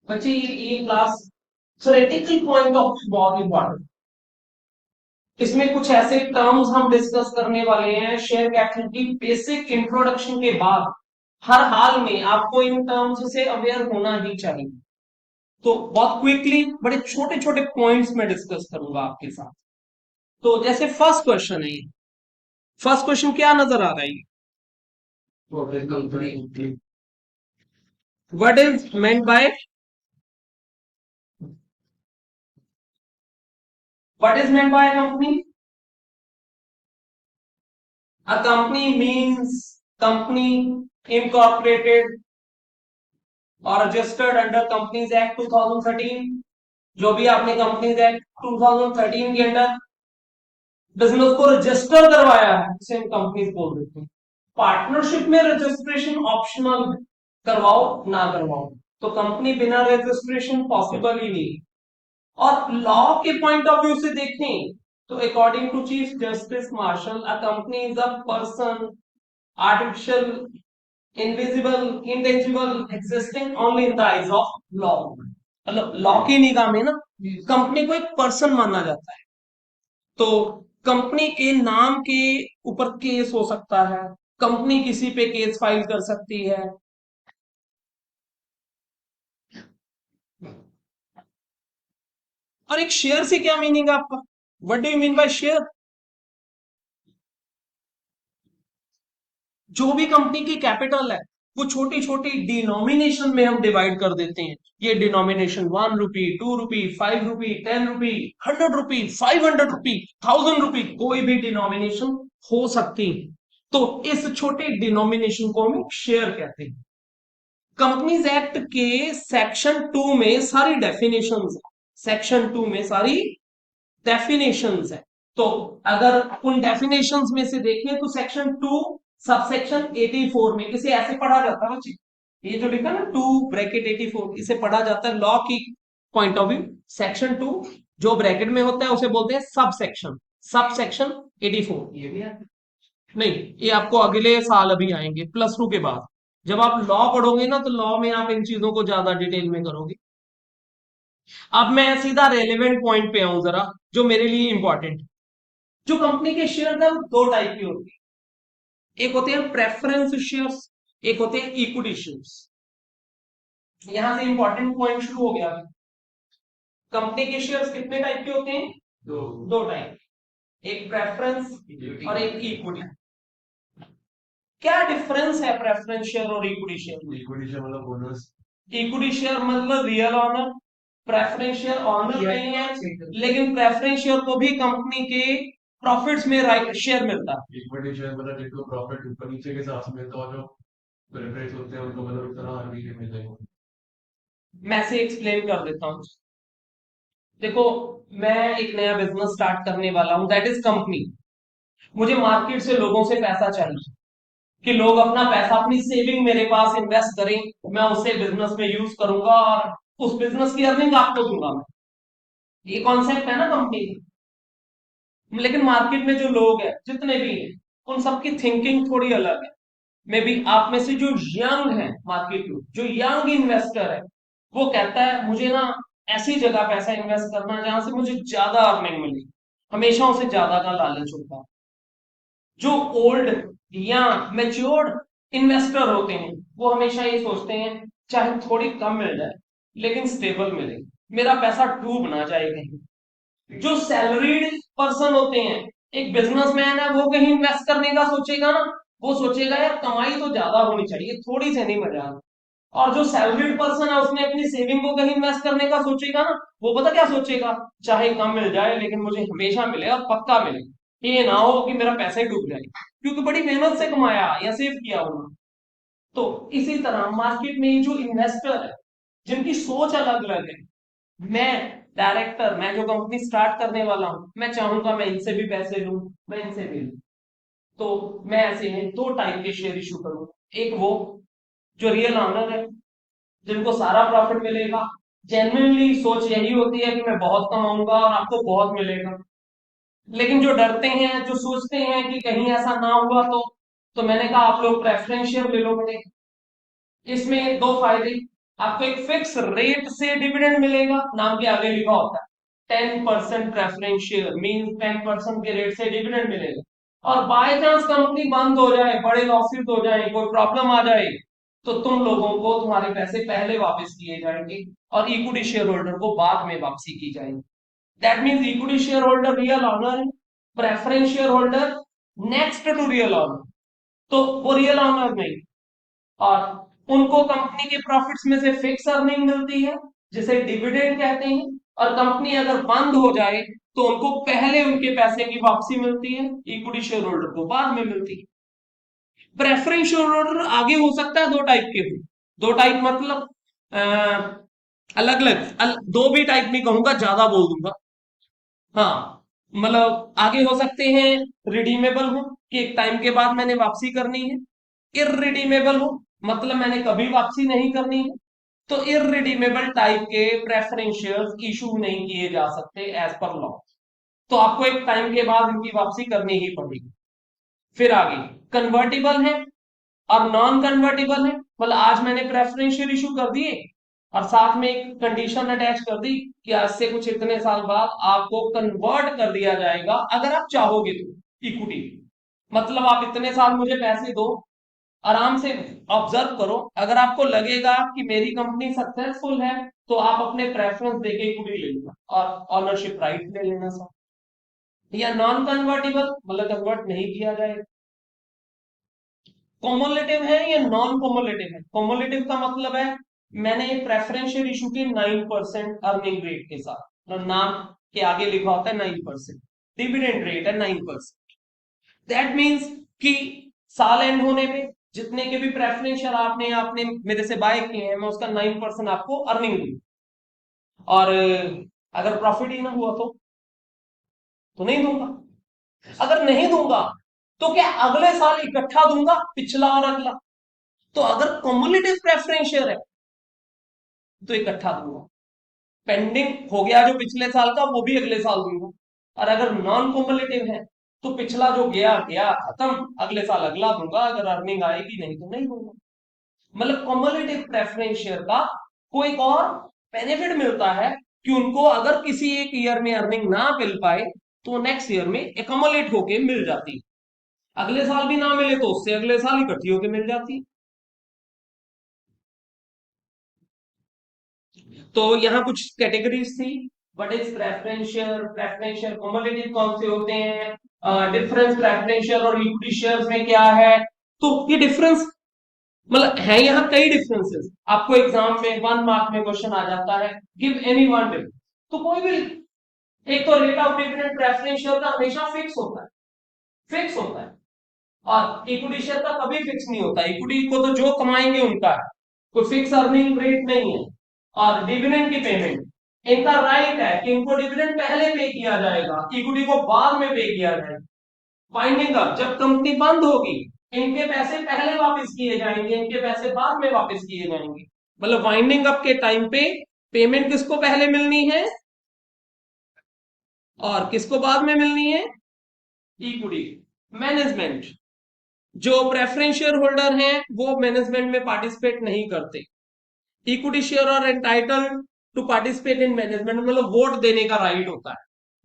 बच्चे ये class theoretical point of view बहुत इंपॉर्टेंट। इसमें कुछ ऐसे टर्म्स हम डिस्कस करने वाले हैं शेयर कैपिटल की बेसिक इंट्रोडक्शन के बाद। हर हाल में आपको इन टर्म्स से अवेयर होना ही चाहिए। तो बहुत क्विकली बड़े छोटे छोटे पॉइंट्स में डिस्कस करूंगा आपके साथ। तो जैसे फर्स्ट क्वेश्चन है, फर्स्ट क्वेश्चन क्या नजर आ रहा है? What is meant by what is meant by company? A company means company incorporated or registered under Companies Act 2013। जो भी आपने कंपनीज एक्ट 2013 के अंडर बिजनेस को रजिस्टर करवाया है उसे हम कंपनीज बोल देते हैं। पार्टनरशिप में रजिस्ट्रेशन ऑप्शनल, करवाओ ना करवाओ, तो कंपनी बिना रजिस्ट्रेशन पॉसिबल ही नहीं। और लॉ के पॉइंट ऑफ व्यू से देखें तो according to chief justice Marshall a company is a person artificial, invisible, intangible, existing only in the eyes of law। मतलब लॉ की निगाह में ना कंपनी को एक पर्सन माना जाता है। तो कंपनी के नाम के ऊपर केस हो सकता है, कंपनी किसी पे केस फाइल कर सकती है। और एक शेयर से क्या मीनिंग है आपका? What do you mean by share? जो भी कंपनी की कैपिटल है वो छोटी छोटी डिनोमिनेशन में हम डिवाइड कर देते हैं। ये डिनोमिनेशन 1 रुपी, 2 रुपी, 5 रुपी, 10 रुपी, 100 रुपी, 500 रुपी, 1000 रुपी, कोई भी डिनोमिनेशन हो सकती है। तो इस छोटे डिनोमिनेशन को हम शेयर कहते हैं। कंपनीज एक्ट के सेक्शन 2 में सारी डेफिनेशंस है। सेक्शन 2 में सारी डेफिनेशंस है। तो अगर उन डेफिनेशंस में से देखें तो सेक्शन 2 सबसेक्शन 84 में इसे ऐसे पढ़ा जाता है बच्चे। ये जो लिखा है ना 2 ब्रैकेट 84, इसे पढ़ा जाता है लॉ की पॉइंट ऑफ व्यू। सेक्शन 2 जो ब्रैकेट में होता है उसे बोलते हैं सब सेक्शन। सब सेक्शन 84 ये भी है। नहीं, ये आपको अगले साल अभी आएंगे +2 के बाद। जब आप लॉ पढ़ोगे ना तो लॉ में आप इन चीजों को ज्यादा डिटेल में करोगे। अब मैं सीधा रेलेवेंट पॉइंट पे आऊं जरा, जो मेरे लिए इंपॉर्टेंट। जो कंपनी के शेयर है वो दो टाइप के होते हैं, एक होते हैं प्रेफरेंस शेयर्स, एक होते हैं इक्विटी शेयर्स। यहां से इंपॉर्टेंट पॉइंट शुरू हो गया। कंपनी के शेयर्स कितने टाइप के होते हैं? दो टाइप, एक प्रेफरेंस और एक इक्विटी। क्या डिफरेंस है प्रेफरेंस शेयर और इक्विटी शेयर में? इक्विटी शेयर मतलब बोनस। इक्विटी शेयर मतलब real owner, preference share owner नहीं है, लेकिन प्रेफरेंस शेयर को भी कंपनी के प्रॉफिट्स में राइट शेयर मिलता है। इक्विटी शेयर मतलब जिनको प्रॉफिट ऊपर नीचे के हिसाब से मिलता है, और जो प्रेफरेंस होते हैं उनको मतलब इस तरह हर महीने मिल जाएगा। मैं से एक्सप्लेन कर देता हूँ। देखो, मैं एक नया बिजनेस स्टार्ट करने वाला हूँ, दैट इज कंपनी। मुझे मार्केट से लोगों से पैसा चाहिए कि लोग अपना पैसा अपनी सेविंग मेरे पास इन्वेस्ट करें, मैं उसे बिजनेस में यूज करूंगा और उस बिजनेस की अर्निंग आपको दूंगा मैं। ये कॉन्सेप्ट है ना कंपनी का। लेकिन मार्केट में जो लोग हैं जितने भी हैं उन सबकी थिंकिंग थोड़ी अलग है। मे बी आप में से जो यंग है मार्केट में, जो यंग इन्वेस्टर है, वो कहता है मुझे ना ऐसी जगह पैसा इन्वेस्ट करना है जहां से मुझे ज्यादा अर्निंग मिले। हमेशा उसे ज्यादा का लालच होता है। जो ओल्ड या मेच्योर्ड इन्वेस्टर होते हैं वो हमेशा ये सोचते हैं चाहे थोड़ी कम मिल जाए लेकिन स्टेबल मिले, मेरा पैसा डूब ना जाए कहीं। जो सैलरीड पर्सन होते हैं, एक बिजनेसमैन है, वो कहीं इन्वेस्ट करने का सोचेगा ना, वो सोचेगा यार कमाई तो ज्यादा होनी चाहिए, थोड़ी से नहीं मजा। और जो सैलरीड पर्सन है उसने अपनी सेविंग को कहीं इन्वेस्ट करने का सोचेगा ना, वो पता क्या सोचेगा, चाहे कम मिल जाए लेकिन मुझे हमेशा मिले और पक्का मिले, ये ना हो कि मेरा पैसा ही डूब जाए, क्योंकि बड़ी मेहनत से कमाया या सेव किया उन्होंने। तो इसी तरह मार्केट में जो इन्वेस्टर है जिनकी सोच अलग अलग है, मैं डायरेक्टर, मैं जो कंपनी स्टार्ट करने वाला हूं, मैं चाहूंगा मैं इनसे भी पैसे लूं, मैं इनसे भी लूं। तो मैं ऐसे में दो टाइप के शेयर इशू करूंगा। एक वो जो रियल ऑनर है, जिनको सारा प्रॉफिट मिलेगा, जेन्युइनली सोच यही होती है कि मैं बहुत कमाऊंगा और आपको बहुत मिलेगा। लेकिन जो डरते हैं, जो सोचते हैं कि कहीं ऐसा ना हुआ तो मैंने कहा आप लोग प्रेफरेंस शेयर ले लो। बड़े इसमें दो फायदे, आपको एक फिक्स रेट से डिविडेंड मिलेगा, नाम के आगे लिखा होता है 10% प्रेफरेंशियल, मीन 10% के रेट से डिविडेंड मिलेगा। और बाय चांस कंपनी बंद हो जाए, बड़े लॉसेस हो जाए, कोई प्रॉब्लम आ जाए, तो तुम लोगों को तुम्हारे पैसे पहले वापस किए जाएंगे और इक्विटी शेयर होल्डर को बाद में वापसी की जाएगी। That means equity share holder real owner है, preference share holder next to real owner, तो वो रियल ऑनर नहीं। और उनको कंपनी के प्रॉफिट्स में से फिक्स अर्निंग मिलती है जिसे डिविडेंड कहते हैं। और कंपनी अगर बंद हो जाए तो उनको पहले उनके पैसे की वापसी मिलती है, इक्विटी शेयर होल्डर को बाद में मिलती है। प्रेफरेंस शेयर होल्डर आगे हो सकता है दो टाइप के हो, दो टाइप मतलब अलग अलग दो भी टाइप नहीं कहूंगा, ज्यादा बोल दूंगा। हाँ, मतलब आगे हो सकते हैं रिडीमेबल हो कि एक टाइम के बाद मैंने वापसी करनी है, इररिडीमेबल हो मतलब मैंने कभी वापसी नहीं करनी है। तो इररिडीमेबल टाइप के प्रेफरेंस शेयर्स इशू नहीं किए जा सकते एज पर लॉ, तो आपको एक टाइम के बाद इनकी वापसी करनी ही पड़ेगी। फिर आगे कन्वर्टिबल है और नॉन कन्वर्टेबल है, मतलब आज मैंने प्रेफरेंशियल इशू कर दिए और साथ में एक कंडीशन अटैच कर दी कि आज से कुछ इतने साल बाद आपको कन्वर्ट कर दिया जाएगा अगर आप चाहोगे तो इक्विटी। मतलब आप इतने साल मुझे पैसे दो, आराम से ऑब्जर्व करो, अगर आपको लगेगा कि मेरी कंपनी सक्सेसफुल है तो आप अपने प्रेफरेंस देके इक्विटी ले लेना और ऑनरशिप राइट ले लेना सर। या नॉन कन्वर्टेबल मतलब कन्वर्ट नहीं किया जाएगा। कॉमुलेटिव है या नॉन कॉमुलेटिव है? कॉमुलेटिव का मतलब है मैंने प्रेफरेंशियल इशू की 9% अर्निंग रेट के साथ, मतलब नाम के आगे लिखा होता है 9%, डिविडेंड रेट है 9%। दैट मीन्स कि साल एंड होने पे जितने के भी प्रेफरेंशियल आपने आपने मेरे से बाय किए हैं मैं उसका 9% आपको अर्निंग दूंगा। और अगर प्रॉफिट ही ना हुआ तो नहीं दूंगा। अगर नहीं दूंगा तो क्या अगले साल इकट्ठा दूंगा, पिछला और अगला? तो अगर कॉमुलेटिव प्रेफरेंस शेयर है तो इकट्ठा दूंगा, पेंडिंग हो गया जो पिछले साल का वो भी अगले साल दूंगा। और अगर नॉन कॉमुलेटिव है तो पिछला जो गया गया खत्म, अगले साल अगला दूंगा, अगर अर्निंग आएगी नहीं तो नहीं दूंगा। मतलब कॉमुलेटिव प्रेफरेंस शेयर का कोई एक और बेनिफिट मिलता है कि उनको अगर किसी एक ईयर में अर्निंग ना मिल पाए तो नेक्स्ट ईयर में एकमुलेट होके मिल जाती है, अगले साल भी ना मिले तो उससे अगले साल इकट्ठी होके मिल जाती है। तो यहाँ कुछ कैटेगरीज थी, what is preferential, preferential cumulative कौन से होते हैं, डिफरेंस प्रेफरेंशियल और इक्विटी शेयर्स में क्या है। तो ये डिफरेंस मतलब है यहाँ कई डिफरेंसेस, आपको एग्जाम में 1 मार्क में क्वेश्चन आ जाता है, गिव एनी वन डिफरेंस, तो कोई भी। एक तो रेट ऑफ डिविडेंड प्रेफरेंशियल का हमेशा फिक्स होता है, फिक्स होता है। और इक्विटी शेयर का कभी फिक्स नहीं होता, इक्विटी को तो जो कमाएंगे उनका है, कोई फिक्स अर्निंग रेट नहीं है। और डिविडेंड की पेमेंट इनका राइट है कि इनको डिविडेंड पहले पे किया जाएगा, इक्विटी को बाद में पे किया जाएगा। वाइंडिंग अप जब कंपनी बंद होगी इनके पैसे पहले वापस किए जाएंगे, इनके पैसे बाद में वापस किए जाएंगे। मतलब वाइंडिंग अप के टाइम पे पेमेंट किसको पहले मिलनी है और किसको बाद में मिलनी है? इक्विटी मैनेजमेंट, जो प्रेफरेंस शेयर होल्डर हैं वो मैनेजमेंट में पार्टिसिपेट नहीं करते। इक्विटी शेयर और entitled to participate in management, मतलब वोट देने का राइट होता है,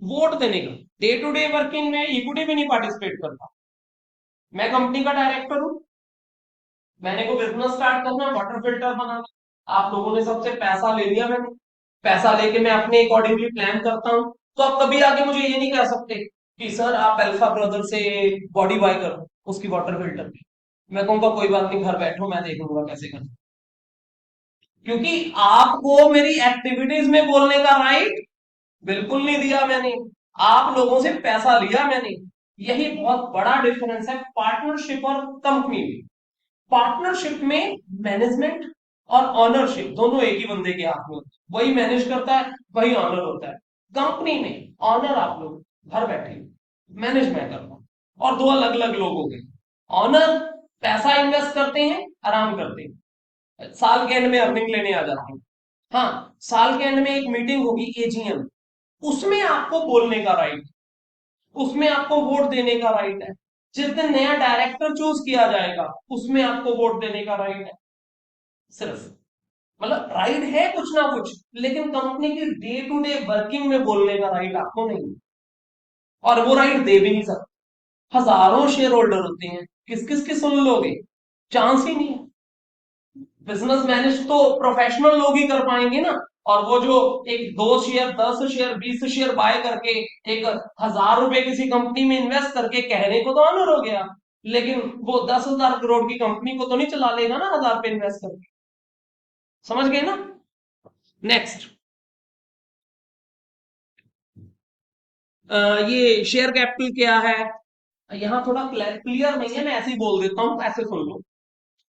वोट देने का। डे टू डे वर्किंग में इक्विटी भी नहीं पार्टिसिपेट करता। मैं कंपनी का डायरेक्टर हूं, मैंने को बिजनेस स्टार्ट करना, वाटर फिल्टर बनाना, आप लोगों ने सबसे पैसा ले लिया, मैंने पैसा लेके मैं अपने अकॉर्डिंगली प्लान करता हूं, तो आप कभी आगे मुझे ये नहीं कह सकते कि सर आप अल्फा ब्रदर से बॉडी बाय करो उसकी वाटर फिल्टर की। मैं कहूंगा कोई बात नहीं, घर बैठो मैं देख लूंगा कैसे करना, क्योंकि आपको मेरी एक्टिविटीज में बोलने का राइट बिल्कुल नहीं दिया मैंने, आप लोगों से पैसा लिया मैंने। यही बहुत बड़ा डिफरेंस है पार्टनरशिप और कंपनी में। पार्टनरशिप में मैनेजमेंट और ऑनरशिप दोनों एक ही बंदे के हाथ में होते हैं, वही मैनेज करता है वही ऑनर होता है। कंपनी में ऑनर आप लोग घर बैठे, मैनेज मैं करता हूं, और दो अलग अलग लोग हो गए। ऑनर पैसा इन्वेस्ट करते हैं, आराम करते हैं, साल के एंड में अर्निंग लेने आ जाते हैं। हाँ, साल के एंड में एक मीटिंग होगी एजीएम, उसमें आपको बोलने का राइट, उसमें आपको वोट देने का राइट है। जिस दिन नया डायरेक्टर चूज किया जाएगा उसमें आपको वोट देने का राइट है सिर्फ। मतलब राइट है कुछ ना कुछ, लेकिन कंपनी की डे टू डे वर्किंग में बोलने का राइट आपको नहीं है, और वो राइट दे भी नहीं सकते। हजारों शेयर होल्डर होते हैं, किस किस की सुन लोगे? चांस ही नहीं है। बिजनेस मैनेज तो प्रोफेशनल लोग ही कर पाएंगे ना। और वो जो एक 2 शेयर 10 शेयर 20 शेयर बाय करके एक 1000 रुपए किसी कंपनी में इन्वेस्ट करके, कहने को तो ऑनर हो गया, लेकिन वो 10,000 करोड़ की कंपनी को तो नहीं चला लेगा ना 1000 पे इन्वेस्ट करके। समझ गए ना? नेक्स्ट, ये शेयर कैपिटल क्या है? यहाँ थोड़ा क्लियर नहीं है, मैं ऐसे ही बोल देता हूँ, ऐसे सुन लो।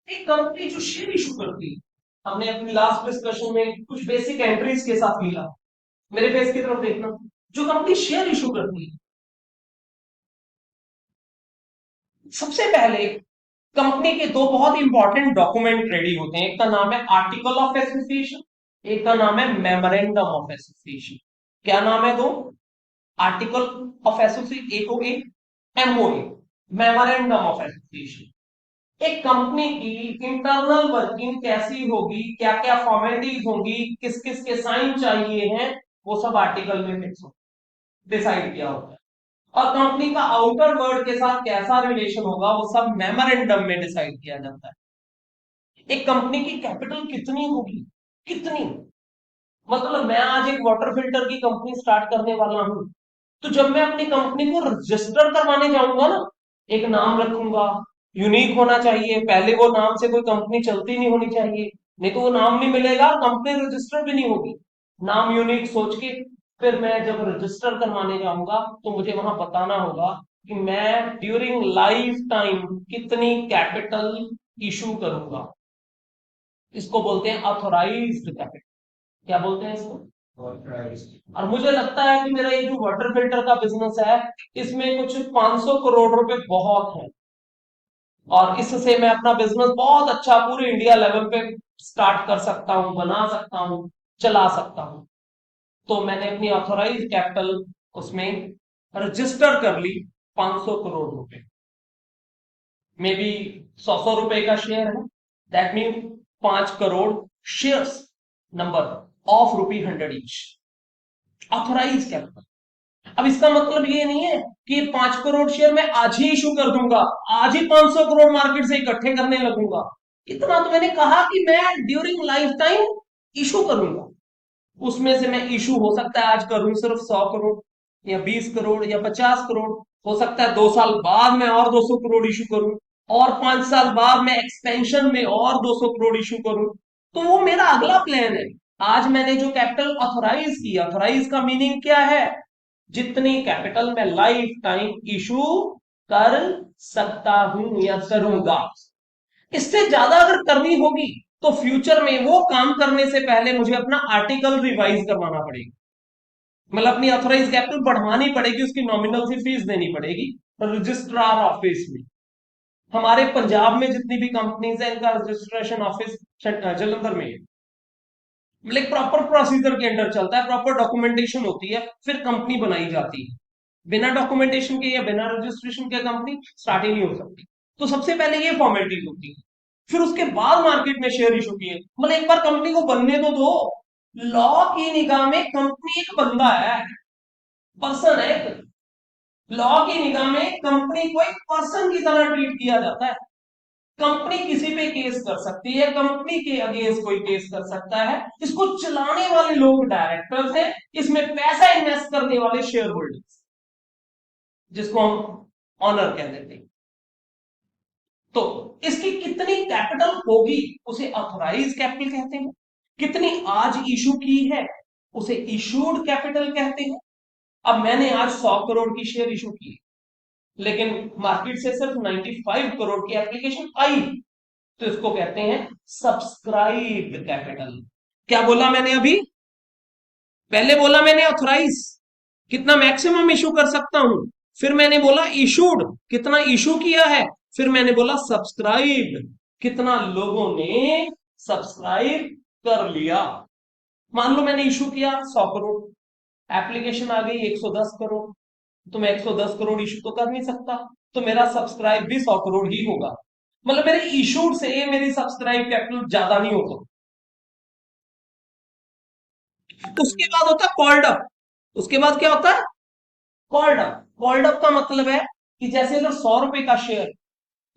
एक कंपनी जो शेयर इशू करती है, हमने अपनी लास्ट डिस्कशन में कुछ बेसिक एंट्रीज के साथ लिया, मेरे फेस की तरफ देखना। जो कंपनी शेयर इशू करती है, सबसे पहले कंपनी के दो बहुत इंपॉर्टेंट डॉक्यूमेंट रेडी होते हैं। एक का नाम है आर्टिकल ऑफ एसोसिएशन, एक का नाम है मेमोरेंडम ऑफ एसोसिएशन। क्या नाम है दो? Article of association AOA, MOA, memorandum of association. एक कंपनी की इंटरनल वर्किंग कैसी होगी, क्या क्या फॉर्मेलिटीज होंगी, किस किस के साइन चाहिए हैं, वो सब आर्टिकल में फिक्स हो, डिसाइड किया होता है। और कंपनी का आउटर वर्ल्ड के साथ कैसा रिलेशन होगा, वो सब मेमोरेंडम में डिसाइड किया जाता है। एक कंपनी की कैपिटल कितनी होगी, कितनी, मतलब मैं आज एक वाटर फिल्टर की कंपनी स्टार्ट करने वाला हूं, तो जब मैं अपनी कंपनी को रजिस्टर करवाने जाऊंगा ना, एक नाम रखूंगा, यूनिक होना चाहिए, पहले वो नाम से कोई कंपनी चलती नहीं होनी चाहिए, नहीं तो वो नाम नहीं मिलेगा, कंपनी रजिस्टर भी नहीं होगी। नाम यूनिक सोच के फिर मैं जब रजिस्टर करवाने जाऊंगा, तो मुझे वहां बताना होगा कि मैं ड्यूरिंग लाइफ टाइम कितनी कैपिटल इशू करूंगा। इसको बोलते हैं ऑथोराइज्ड कैपिटल। क्या बोलते हैं इसको? और मुझे लगता है कि मेरा ये जो वाटर फिल्टर का बिजनेस है, इसमें कुछ 500 करोड़ रुपए बहुत है, और इससे मैं अपना बिजनेस बहुत अच्छा पूरे इंडिया लेवल पे स्टार्ट कर सकता हूं, बना सकता हूं, चला सकता हूं। तो मैंने अपनी ऑथोराइज कैपिटल उसमें रजिस्टर कर ली, 500 करोड़ रुपए। मे बी 100 100 रुपए का शेयर है, that mean 5 crore shares, number of ₹100 each, authorise capital. अब इसका मतलब ये नहीं है कि 5 करोड़ शेयर मैं आज ही इशू कर दूंगा, आज ही 500 करोड़ मार्केट से इकट्ठे करने लगूंगा। इतना तो मैंने कहा कि मैं ड्यूरिंग लाइफ टाइम इशू करूंगा। उसमें से मैं इशू हो सकता है आज करूं सिर्फ 100 करोड़, या 20 करोड़, या 50 करोड़। हो सकता है 2 साल बाद मैं और 200 करोड़ इशू करूं, और 5 साल बाद मैं एक्सपेंशन में और 200 करोड़ इशू करूं। तो वो मेरा अगला प्लान है। आज मैंने जो कैपिटल ऑथोराइज किया, ऑथोराइज का मीनिंग क्या है? जितनी कैपिटल मैं लाइफ टाइम इशू कर सकता हूं या करूंगा। इससे ज्यादा अगर करनी होगी, तो फ्यूचर में वो काम करने से पहले मुझे अपना आर्टिकल रिवाइज करवाना पड़ेगा, मतलब अपनी ऑथोराइज कैपिटल बढ़वानी पड़ेगी, उसकी नॉमिनल सी फीस देनी पड़ेगी रजिस्ट्रार ऑफिस में। हमारे पंजाब में जितनी भी कंपनीज है, इनका रजिस्ट्रेशन ऑफिस जलंधर में है। मतलब प्रॉपर प्रोसीजर के अंडर चलता है, प्रॉपर डॉक्यूमेंटेशन होती है, फिर कंपनी बनाई जाती है। बिना डॉक्यूमेंटेशन के या बिना रजिस्ट्रेशन के कंपनी स्टार्ट ही नहीं हो सकती। तो सबसे पहले ये फॉर्मेलिटीज होती है, फिर उसके बाद मार्केट में शेयर इशू किए, मतलब एक बार कंपनी को बनने तो दो। लॉ की निगाह में कंपनी एक बंदा है, पर्सन है एक। लॉ की निगाह में कंपनी को एक पर्सन की तरह ट्रीट किया जाता है। कंपनी किसी पे केस कर सकती है, कंपनी के अगेंस्ट कोई केस कर सकता है। इसको चलाने वाले लोग डायरेक्टर्स हैं, इसमें पैसा इन्वेस्ट करने वाले शेयर होल्डर्स, जिसको हम ऑनर कह देते हैं। तो इसकी कितनी कैपिटल होगी, उसे ऑथोराइज कैपिटल कहते हैं। कितनी आज इशू की है, उसे इशूड कैपिटल कहते हैं। अब मैंने आज 100 करोड़ की शेयर इशू की, लेकिन मार्केट से सिर्फ 95 करोड़ की एप्लीकेशन आई, तो इसको कहते हैं सब्सक्राइब्ड कैपिटल। क्या बोला मैंने अभी? पहले बोला मैंने ऑथराइज, कितना मैक्सिमम इशू कर सकता हूं, फिर मैंने बोला इशूड, कितना इशू किया है, फिर मैंने बोला सब्सक्राइब्ड, कितना लोगों ने सब्सक्राइब कर लिया। मान लो मैंने इशू किया 100 करोड़, एप्लीकेशन आ गई 110 करोड़, तो मैं 110 करोड़ इशू तो कर नहीं सकता, तो मेरा सब्सक्राइब भी 100 करोड़ ही होगा। मतलब मेरे इशूड से मेरी सब्सक्राइब कैपिटल ज्यादा नहीं होता। उसके बाद होता है कॉल्ड अप। उसके बाद क्या होता है? Called up. कॉल्ड अप का मतलब है कि जैसे अगर 100 रुपए का शेयर,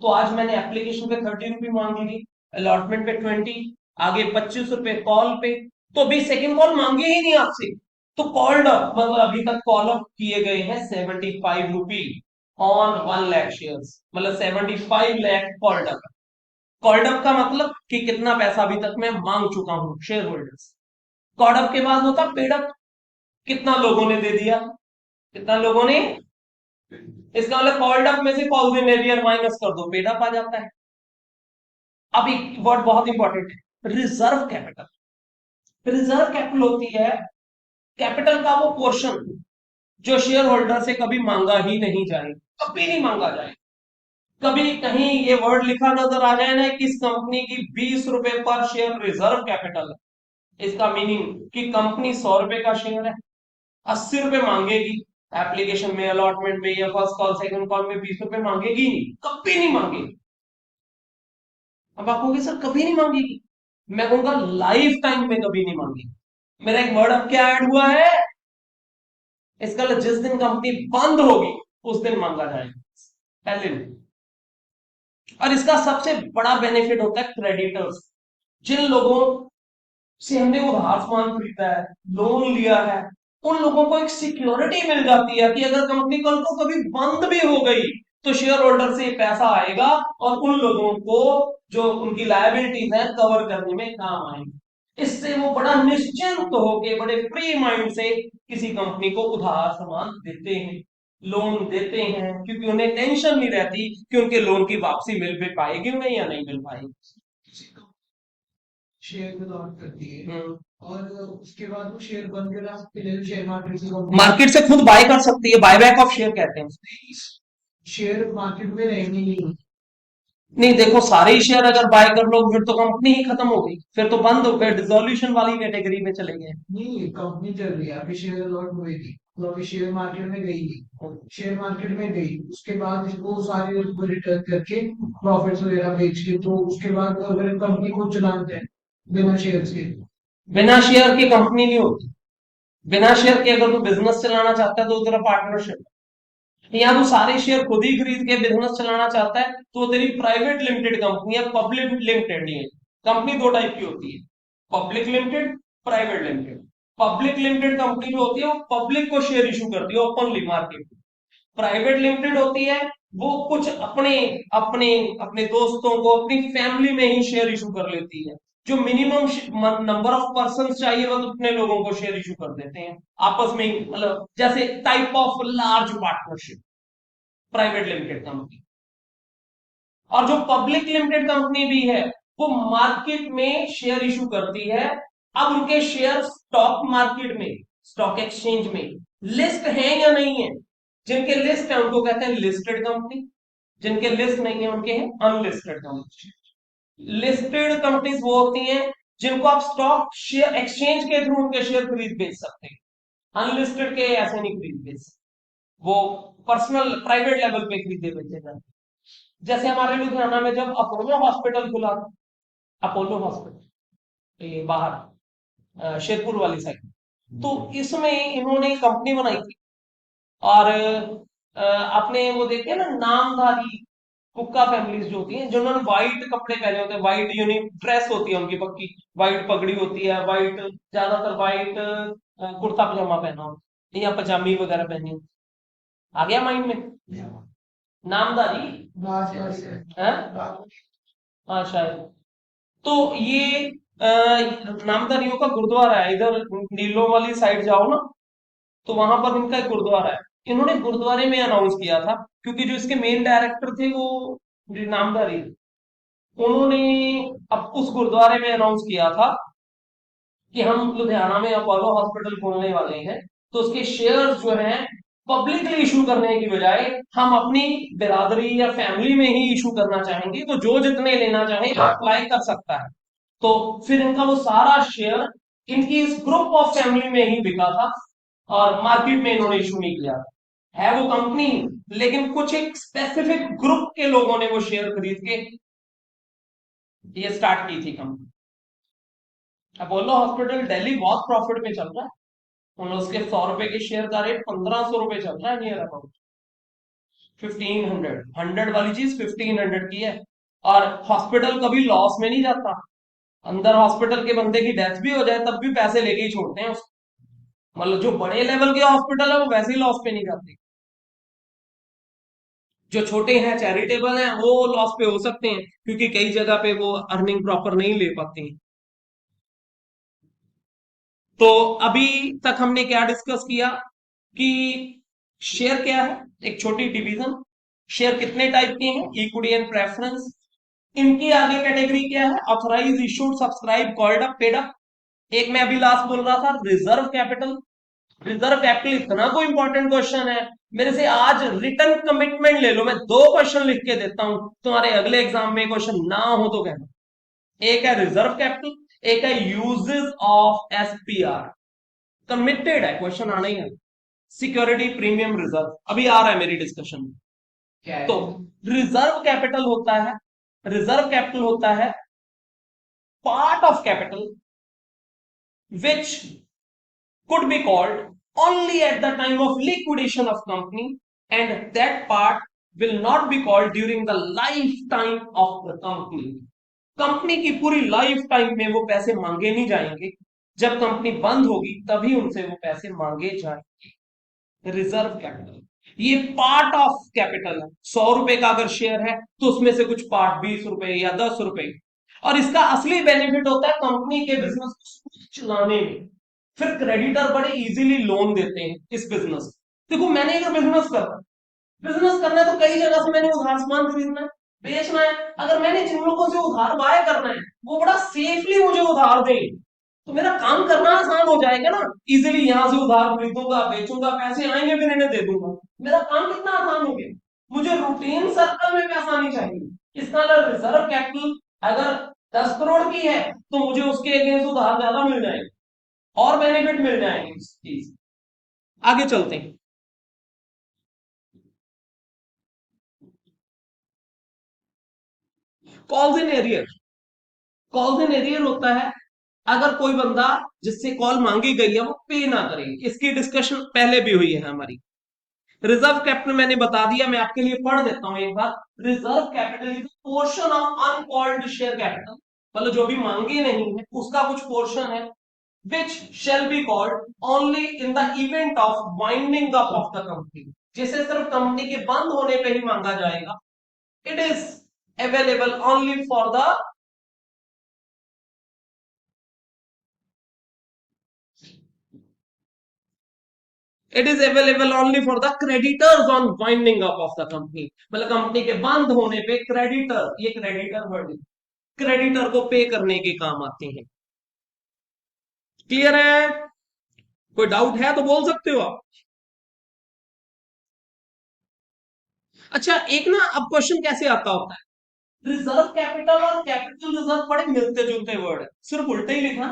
तो आज मैंने एप्लीकेशन पे 30 रुपए मांग ली, अलॉटमेंट पे 20, आगे 25 रुपए कॉल पे, तो अभी सेकंड कॉल मांगे ही नहीं आपसे। तो कॉल्ड अप मतलब अभी तक कॉल अप किए गए हैं 75 रुपी ऑन 1 लाख शेयर, मतलब 75 lakh called up. Called up का मतलब कि कितना पैसा अभी तक मैं मांग चुका हूं शेयर होल्डर्स। कॉल्ड अप के बाद होता पेड अप, कितना लोगों ने दे दिया, कितना लोगों ने। इसका मतलब कॉल्ड अप में से कॉल इन एरियर माइनस कर दो, पेड अप आ जाता है। अब एक वर्ड बहुत इंपॉर्टेंट है, रिजर्व कैपिटल। रिजर्व कैपिटल होती है कैपिटल का वो पोर्शन जो शेयर होल्डर से कभी मांगा ही नहीं जाए, कभी नहीं मांगा जाए। कभी कहीं ये वर्ड लिखा नजर आ जाए ना कि इस कंपनी की 20 रुपए पर शेयर रिजर्व कैपिटल है, इसका मीनिंग कि कंपनी 100 रुपए का शेयर है, 80 रुपए मांगेगी एप्लीकेशन में, अलॉटमेंट में, या फर्स्ट कॉल सेकंड कॉल में 20 रुपए मांगेगी नहीं, कभी नहीं मांगेगी। अब आप कहोगे सर कभी नहीं मांगेगी, मैं कहूंगा लाइफ टाइम में कभी नहीं मांगेगी। मेरा एक वर्ड अब क्या ऐड हुआ है, इसका मतलब जिस दिन कंपनी बंद होगी उस दिन मांगा जाएगा, पहले दिन। और इसका सबसे बड़ा बेनिफिट होता है क्रेडिटर्स, जिन लोगों से हमने उधार सामान खरीदा है, लोन लिया है, उन लोगों को एक सिक्योरिटी मिल जाती है कि अगर कंपनी कल को कभी बंद भी हो गई तो शेयर होल्डर से पैसा आएगा और उन लोगों को जो उनकी लायबिलिटीज है कवर करने में काम आएगी। इससे वो बड़ा निश्चिंत होके बड़े फ्री माइंड से किसी कंपनी को उधार सामान देते हैं, लोन देते हैं, क्योंकि उन्हें टेंशन नहीं रहती कि उनके लोन की वापसी मिल भी पाएगी उन्हें या नहीं मिल पाएगी। शेयर में लॉट करती है और उसके बाद वो शेयर बंद करा सकते हैं शेयर मार्केट से मार्केट से खुद बाय कर सकती है, बायबैक ऑफ शेयर कहते हैं उसको। शेयर मार्केट में रहेंगे नहीं। नहीं देखो, सारे ही शेयर अगर बाय कर लो फिर तो कंपनी ही खत्म हो गई, फिर तो बंद हो गए, डिसोल्यूशन वाली कैटेगरी में चले गए। नहीं, कंपनी चल रही है, अभी शेयर लॉट हुई थी तो अभी शेयर मार्केट में गई थी, शेयर मार्केट में गई, उसके बाद इसको सारे उसको रिटर्न करके प्रॉफिट्स वगैरह बेच के, तो उसके बाद अगर कंपनी को चलाते हैं बिना शेयर के। बिना शेयर की कंपनी नहीं होती। बिना शेयर के अगर तू बिजनेस चलाना चाहता है तो तेरा पार्टनरशिप, या तू सारे शेयर खुद ही खरीद के बिजनेस चलाना चाहता है तो तेरी प्राइवेट लिमिटेड कंपनी है, पब्लिक लिमिटेड नहीं है। कंपनी दो टाइप की होती है, public limited, private limited. Public limited company जो होती है वो पब्लिक को शेयर इशू करती है ओपनली मार्केट में। प्राइवेट लिमिटेड होती है वो कुछ अपने अपने अपने दोस्तों को, अपनी फैमिली में ही शेयर इशू कर लेती है। जो मिनिमम नंबर ऑफ पर्सन चाहिए बस उतने लोगों को शेयर इशू कर देते हैं आपस में ही, मतलब जैसे type of large partnership, private limited company. और जो पब्लिक लिमिटेड कंपनी भी है वो मार्केट में शेयर इशू करती है। अब उनके शेयर स्टॉक मार्केट में, स्टॉक एक्सचेंज में लिस्ट है या नहीं है। जिनके लिस्ट है उनको कहते हैं लिस्टेड कंपनी, जिनके लिस्ट नहीं है उनके हैं अनलिस्टेड कंपनी। लिस्टेड कंपनीज वो होती हैं जिनको आप स्टॉक शेयर एक्सचेंज के थ्रू उनके शेयर खरीद बेच सकते हैं, अनलिस्टेड के ऐसे नहीं खरीद बेच सकते, वो पर्सनल प्राइवेट लेवल पे खरीदे बेचे जाते हैं। जैसे हमारे लुधियाना में जब अपोलो हॉस्पिटल खुला था, अपोलो हॉस्पिटल ये बाहर शेरपुर वाली साइड, तो इसमें इन्होंने कंपनी बनाई थी। और आपने वो देखे ना नामधारी कुक्का फैमिलीज जो होती हैं जिन्होंने व्हाइट कपड़े पहने होते हैं, व्हाइट यूनिक ड्रेस होती है उनकी पक्की, व्हाइट पगड़ी होती है, व्हाइट ज्यादातर व्हाइट कुर्ता पजामा पहना होता है या पजामी वगैरह पहनी होती है। आ गया माइंड में नामधारी है। हाँ शायद। तो ये नामधारियों का गुरुद्वारा है, इधर नीलों वाली साइड जाओ ना तो वहां पर इनका एक गुरुद्वारा है। इन्होंने गुरुद्वारे में अनाउंस किया था, क्योंकि जो इसके मेन डायरेक्टर थे वो जो नामधारी, उन्होंने अब उस गुरुद्वारे में अनाउंस किया था कि हम लुधियाना में अपोलो हॉस्पिटल खोलने वाले हैं, तो उसके शेयर्स जो हैं पब्लिकली इशू करने की बजाय हम अपनी बिरादरी या फैमिली में ही इशू करना चाहेंगे, तो जो जितने लेना चाहे अप्लाई कर सकता है। तो फिर इनका वो सारा शेयर इनकी इस ग्रुप ऑफ फैमिली में ही बिका था और मार्केट में इन्होंने इशू नहीं किया था। है वो कंपनी, लेकिन कुछ एक स्पेसिफिक ग्रुप के लोगों ने वो शेयर खरीद के ये स्टार्ट की थी कंपनी। अपोलो हॉस्पिटल दिल्ली बहुत प्रॉफिट में चल रहा है। उसके 100 रुपए के शेयर का रेट 1500 रुपए चल रहा है, नियर अबाउट 1500। 100 वाली चीज 1500 की है। और हॉस्पिटल कभी लॉस में नहीं जाता। अंदर हॉस्पिटल के बंदे की डेथ भी हो जाए तब भी पैसे लेके ही छोड़ते हैं उसको। मतलब जो बड़े लेवल के हॉस्पिटल है वो वैसे ही लॉस पे नहीं जाते। जो छोटे हैं चैरिटेबल हैं वो लॉस पे हो सकते हैं क्योंकि कई जगह पे वो अर्निंग प्रॉपर नहीं ले पाते हैं। तो अभी तक हमने क्या डिस्कस किया कि शेयर क्या है, एक छोटी डिवीजन। शेयर कितने टाइप के हैं, इक्विटी एंड प्रेफरेंस। इनकी आगे कैटेगरी क्या है, authorise, issued, subscribe, called up, paid up. एक मैं अभी लास्ट बोल रहा था रिजर्व कैपिटल। रिजर्व कैपिटल इतना कोई इंपॉर्टेंट क्वेश्चन है, मेरे से आज रिटर्न कमिटमेंट ले लो, मैं 2 क्वेश्चन लिख के देता हूं, तुम्हारे अगले एग्जाम में क्वेश्चन ना हो तो कहना। एक है रिजर्व कैपिटल, एक है यूजेस ऑफ एसपीआर। कमिटेड है, क्वेश्चन आना ही है। सिक्योरिटी प्रीमियम रिजर्व अभी आ रहा है मेरी डिस्कशन में। क्या है? तो रिजर्व कैपिटल होता है, रिजर्व कैपिटल होता है part of capital which could be called only at the time of liquidation of company, and that part will not be called during the lifetime of the company. Company की पूरी life time में वो पैसे मांगे नहीं जाएंगे, जब company बंद होगी तभी उनसे वो पैसे मांगे जाएंगे। रिजर्व कैपिटल ये पार्ट ऑफ कैपिटल है। 100 रुपए का अगर शेयर है तो उसमें से कुछ पार्ट 20 रुपए या 10 रुपए, और इसका असली बेनिफिट होता है कंपनी के बिजनेस को चलाने में। फिर क्रेडिटर बड़े इजीली लोन देते हैं इस बिजनेस। देखो मैंने अगर बिजनेस करना है तो कई जगह से मैंने उधार सामान खरीदना है, बेचना है। अगर मैंने जिन लोगों से उधार बाय करना है वो बड़ा सेफली मुझे उधार दें तो मेरा काम करना आसान हो जाएगा ना। इजीली यहां से उधार खरीदूंगा, बेचूंगा, पैसे आएंगे फिर इन्हें दे दूंगा। मेरा काम कितना आसान हो गया। मुझे रूटीन सर्कल में पैसा नहीं चाहिए। इसका अगर रिजर्व कैपिटल अगर 10 करोड़ की है तो मुझे उसके अगेंस्ट उधार ज्यादा मिल जाएगा और बेनिफिट मिल जाएंगे इस चीज। आगे चलते हैं। Calls in arrear. Calls in arrear होता है अगर कोई बंदा जिससे कॉल मांगी गई है वो पे ना करे। इसकी डिस्कशन पहले भी हुई है हमारी। रिजर्व कैपिटल मैंने बता दिया, मैं आपके लिए पढ़ देता हूं एक बार। Reserve capital is portion of uncalled share capital, मतलब जो भी मांगे नहीं है उसका कुछ पोर्शन है, which shall be called only in the event of winding up of the company, जिसे सिर्फ कंपनी के बंद होने पे ही मांगा जाएगा। It is available only for the it is available only for the creditors on winding up of the company. मतलब company के बंद होने पे क्रेडिटर, ये क्रेडिटर वर्ड, क्रेडिटर को पे करने के काम आते हैं। क्लियर है? कोई डाउट है तो बोल सकते हो आप। अच्छा एक ना अब क्वेश्चन कैसे आता होता है, रिजर्व कैपिटल और कैपिटल रिजर्व बड़े मिलते जुलते वर्ड है, सिर्फ उल्टे ही लिखा।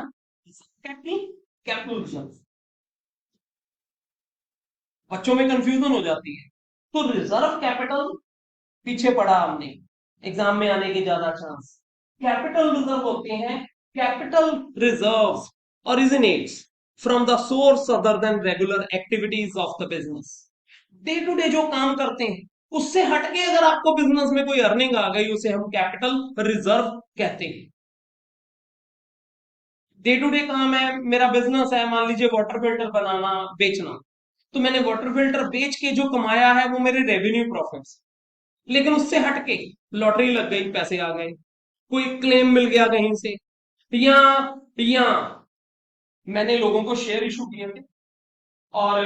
कैपिटल, कैपिटल रिजर्व, बच्चों में कंफ्यूजन हो जाती है। तो रिजर्व कैपिटल पीछे पड़ा हमने, एग्जाम में आने के ज्यादा चांस। कैपिटल रिजर्व होते हैं, capital reserves originates from the source other than regular activities of the business. Day to day जो काम करते हैं उससे हटके अगर आपको बिजनेस में कोई अर्निंग आ गई उसे हम कैपिटल रिजर्व कहते हैं। डे टू डे काम है, मेरा बिजनेस है, मान लीजिए वाटर फिल्टर बनाना बेचना, तो मैंने वाटर फिल्टर बेच के जो कमाया है वो मेरे रेवेन्यू प्रॉफिट्स। लेकिन उससे हटके लॉटरी लग गई, पैसे आ गए, कोई क्लेम मिल गया कहीं से, या या मैंने लोगों को शेयर इशू किए थे और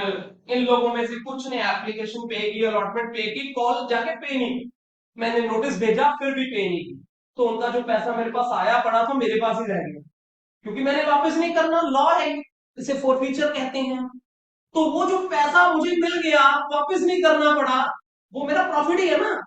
इन लोगों में से कुछ ने एप्लीकेशन पे की, अलॉटमेंट पे की, कॉल जाके पे नहीं की, मैंने नोटिस भेजा फिर भी पे नहीं की, तो उनका जो पैसा मेरे पास आया पड़ा था मेरे पास ही रह गया, क्योंकि मैंने वापस नहीं करना, लॉ है, इसे फोरफीचर कहते हैं। तो वो जो पैसा मुझे मिल गया वापस नहीं करना पड़ा, वो मेरा प्रॉफिट ही है ना,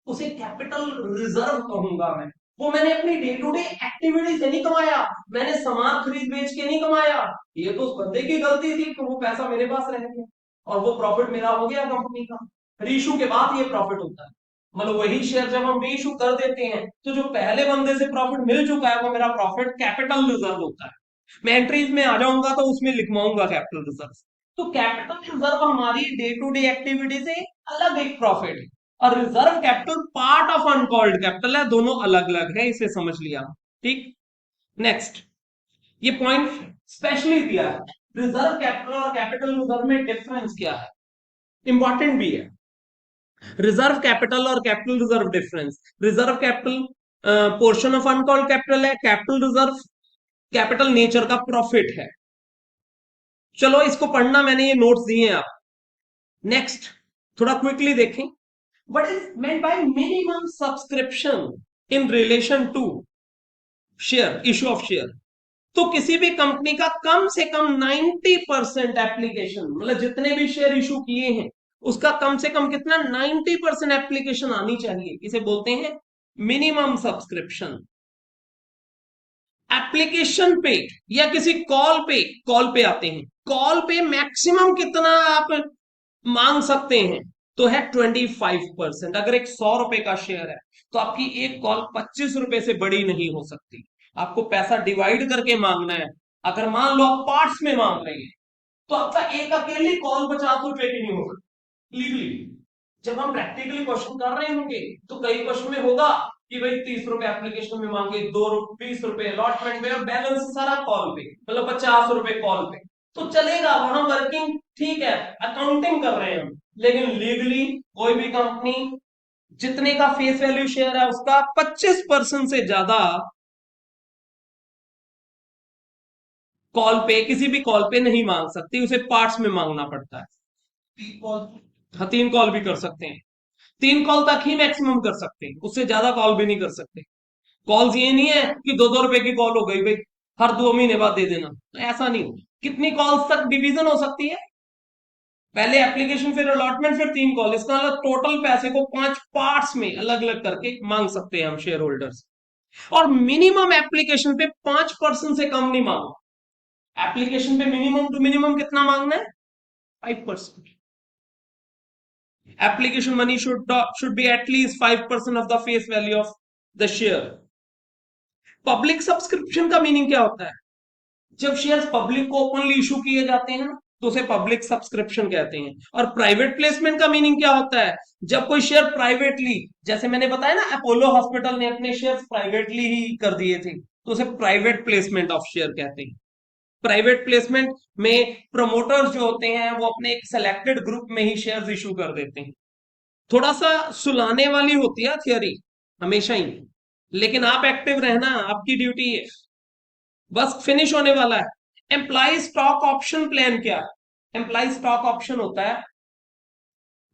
उसे कैपिटल रिजर्व कहूंगा मैं। वो मैंने अपनी डे टू डे एक्टिविटी से नहीं कमाया, मैंने सामान खरीद बेच के नहीं कमाया, ये तो उस बंदे की गलती थी कि वो पैसा मेरे पास रह गया और वो प्रॉफिट मेरा हो गया कंपनी का। रीइशू के बाद ये प्रॉफिट होता है, मतलब वही शेयर जब हम रीइशू कर देते हैं तो जो पहले बंदे से प्रॉफिट मिल चुका है वो मेरा प्रॉफिट कैपिटल रिजर्व होता है। मैं एंट्रीज में आ जाऊंगा तो उसमें लिखवाऊंगा कैपिटल रिजर्व। तो कैपिटल रिजर्व हमारी डे टू डे एक्टिविटी से अलग एक प्रॉफिट है, और reserve capital part of uncalled capital है, दोनों अलग अलग है, इसे समझ लिया। ठीक। नेक्स्ट, ये पॉइंट स्पेशली दिया है, रिजर्व कैपिटल और कैपिटल रिजर्व में डिफरेंस क्या है, इंपॉर्टेंट भी है। रिजर्व कैपिटल और capital reserve difference, reserve capital portion of uncalled capital है, कैपिटल रिजर्व कैपिटल नेचर का प्रॉफिट है। चलो इसको पढ़ना, मैंने ये नोट्स दिए हैं आप। नेक्स्ट, थोड़ा क्विकली देखें, what is meant by minimum subscription in relation to share, issue of share. तो किसी भी कंपनी का कम से कम 90% एप्लीकेशन, मतलब जितने भी शेयर इशू किए हैं उसका कम से कम कितना, 90% एप्लीकेशन आनी चाहिए, इसे बोलते हैं मिनिमम सब्सक्रिप्शन। एप्लीकेशन पे या किसी कॉल पे आते हैं, कॉल पे मैक्सिमम कितना आप मांग सकते हैं, तो है 25%। अगर एक 100 रुपए का शेयर है तो आपकी एक कॉल 25 रुपए से बड़ी नहीं हो सकती, आपको पैसा डिवाइड करके मांगना है। अगर मान लो आप पार्ट्स में मांग रहे हैं तो आपका एक अकेली कॉल 50 रुपए की नहीं हो सकती लीगली। जब हम प्रैक्टिकली क्वेश्चन कर रहे होंगे तो कई क्वेश्चन में होगा कि भाई 30 रुपए एप्लीकेशन में मांगे, 20 रुपए अलॉटमेंट में, और बैलेंस सारा कॉल पे, मतलब 50 रुपए कॉल पे, तो चलेगा, वहां वर्किंग ठीक है, अकाउंटिंग कर रहे हैं हम। लेकिन लीगली कोई भी कंपनी जितने का फेस वैल्यू शेयर है उसका 25% से ज्यादा कॉल पे, किसी भी कॉल पे नहीं मांग सकती, उसे पार्ट्स में मांगना पड़ता है। हाँ, 3 कॉल भी कर सकते हैं, 3 कॉल तक ही मैक्सिमम कर सकते हैं, उससे ज्यादा कॉल भी नहीं कर सकते। कॉल्स ये नहीं है कि 2-2 रुपए की कॉल हो गई भाई, हर 2 महीने बाद दे देना, तो ऐसा नहीं हो। कितनी कॉल्स तक डिवीजन हो सकती है, पहले एप्लीकेशन फिर अलॉटमेंट फिर 3 कॉल, इसका मतलब टोटल पैसे को 5 पार्ट्स में अलग अलग करके मांग सकते हैं हम शेयर होल्डर्स। और मिनिमम एप्लीकेशन पे 5% से कम नहीं मांगो, एप्लीकेशन पे मिनिमम टू मिनिमम कितना मांगना है, 5%। application money should be at least 5% of the face value of the share। Public subscription का मीनिंग क्या होता है, जब शेयर्स पब्लिक को ओपनली इशू किए जाते हैं ना तो उसे पब्लिक सब्सक्रिप्शन कहते हैं। और प्राइवेट प्लेसमेंट का मीनिंग क्या होता है, जब कोई शेयर प्राइवेटली, जैसे मैंने बताया ना अपोलो हॉस्पिटल ने अपने शेयर प्राइवेटली ही कर दिए थे, तो उसे प्राइवेट प्लेसमेंट ऑफ शेयर कहते हैं। प्राइवेट प्लेसमेंट में प्रमोटर्स जो होते हैं वो अपने एक सेलेक्टेड ग्रुप में ही शेयर्स इशू कर देते हैं। थोड़ा सा सुलाने वाली होती है थियोरी हमेशा ही, लेकिन आप एक्टिव रहना, आपकी ड्यूटी है। बस फिनिश होने वाला है। एम्प्लॉय स्टॉक ऑप्शन प्लान क्या है, एम्प्लॉय स्टॉक ऑप्शन होता है,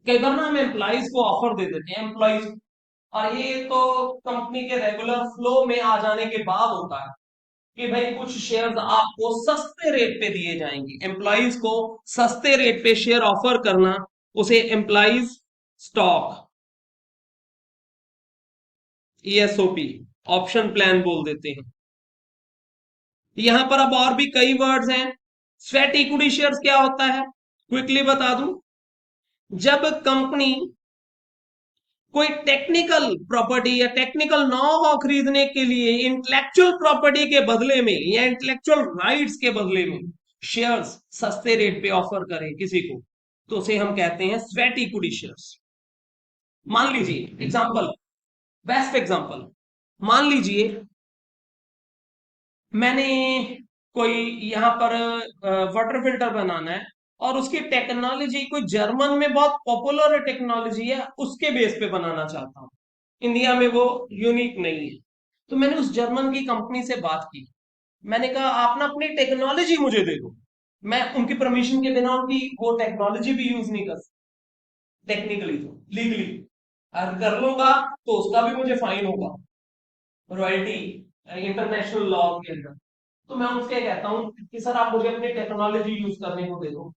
कई बार ना हम एम्प्लॉयज को ऑफर दे देते हैं एम्प्लॉयज, और ये तो कंपनी के रेगुलर फ्लो में आ जाने के बाद होता है कि भाई कुछ शेयर्स आपको सस्ते रेट पे दिए जाएंगे, एम्प्लॉयज को सस्ते रेट पे शेयर ऑफर करना, उसे employees stock, ESOP option plan बोल देते हैं। यहां पर अब और भी कई वर्ड्स हैं। स्वेट इक्विटी शेयर्स क्या होता है, क्विकली बता दूं, जब कंपनी कोई टेक्निकल प्रॉपर्टी या टेक्निकल नॉ हो खरीदने के लिए इंटेलेक्चुअल प्रॉपर्टी के बदले में या इंटेलेक्चुअल राइट्स के बदले में शेयर्स सस्ते रेट पे ऑफर करे किसी को, तो उसे हम कहते हैं स्वेट इक्विटी शेयर्स। मान लीजिए एग्जांपल, बेस्ट एग्जांपल, मान लीजिए मैंने कोई यहाँ पर वाटर फिल्टर बनाना है, और उसकी टेक्नोलॉजी कोई जर्मन में बहुत पॉपुलर टेक्नोलॉजी है, उसके बेस पे बनाना चाहता हूँ, इंडिया में वो यूनिक नहीं है। तो मैंने उस जर्मन की कंपनी से बात की, मैंने कहा आप ना अपनी टेक्नोलॉजी मुझे दे दो, मैं उनकी परमिशन के बिना उनकी वो टेक्नोलॉजी भी यूज नहीं कर सकता, टेक्निकली तो लीगली अगर कर लूंगा तो उसका भी मुझे फाइन होगा, रॉयल्टी, इंटरनेशनल लॉ के अंदर। तो मैं उनसे कहता हूँ कि सर आप मुझे अपनी टेक्नोलॉजी यूज करने को दे दो।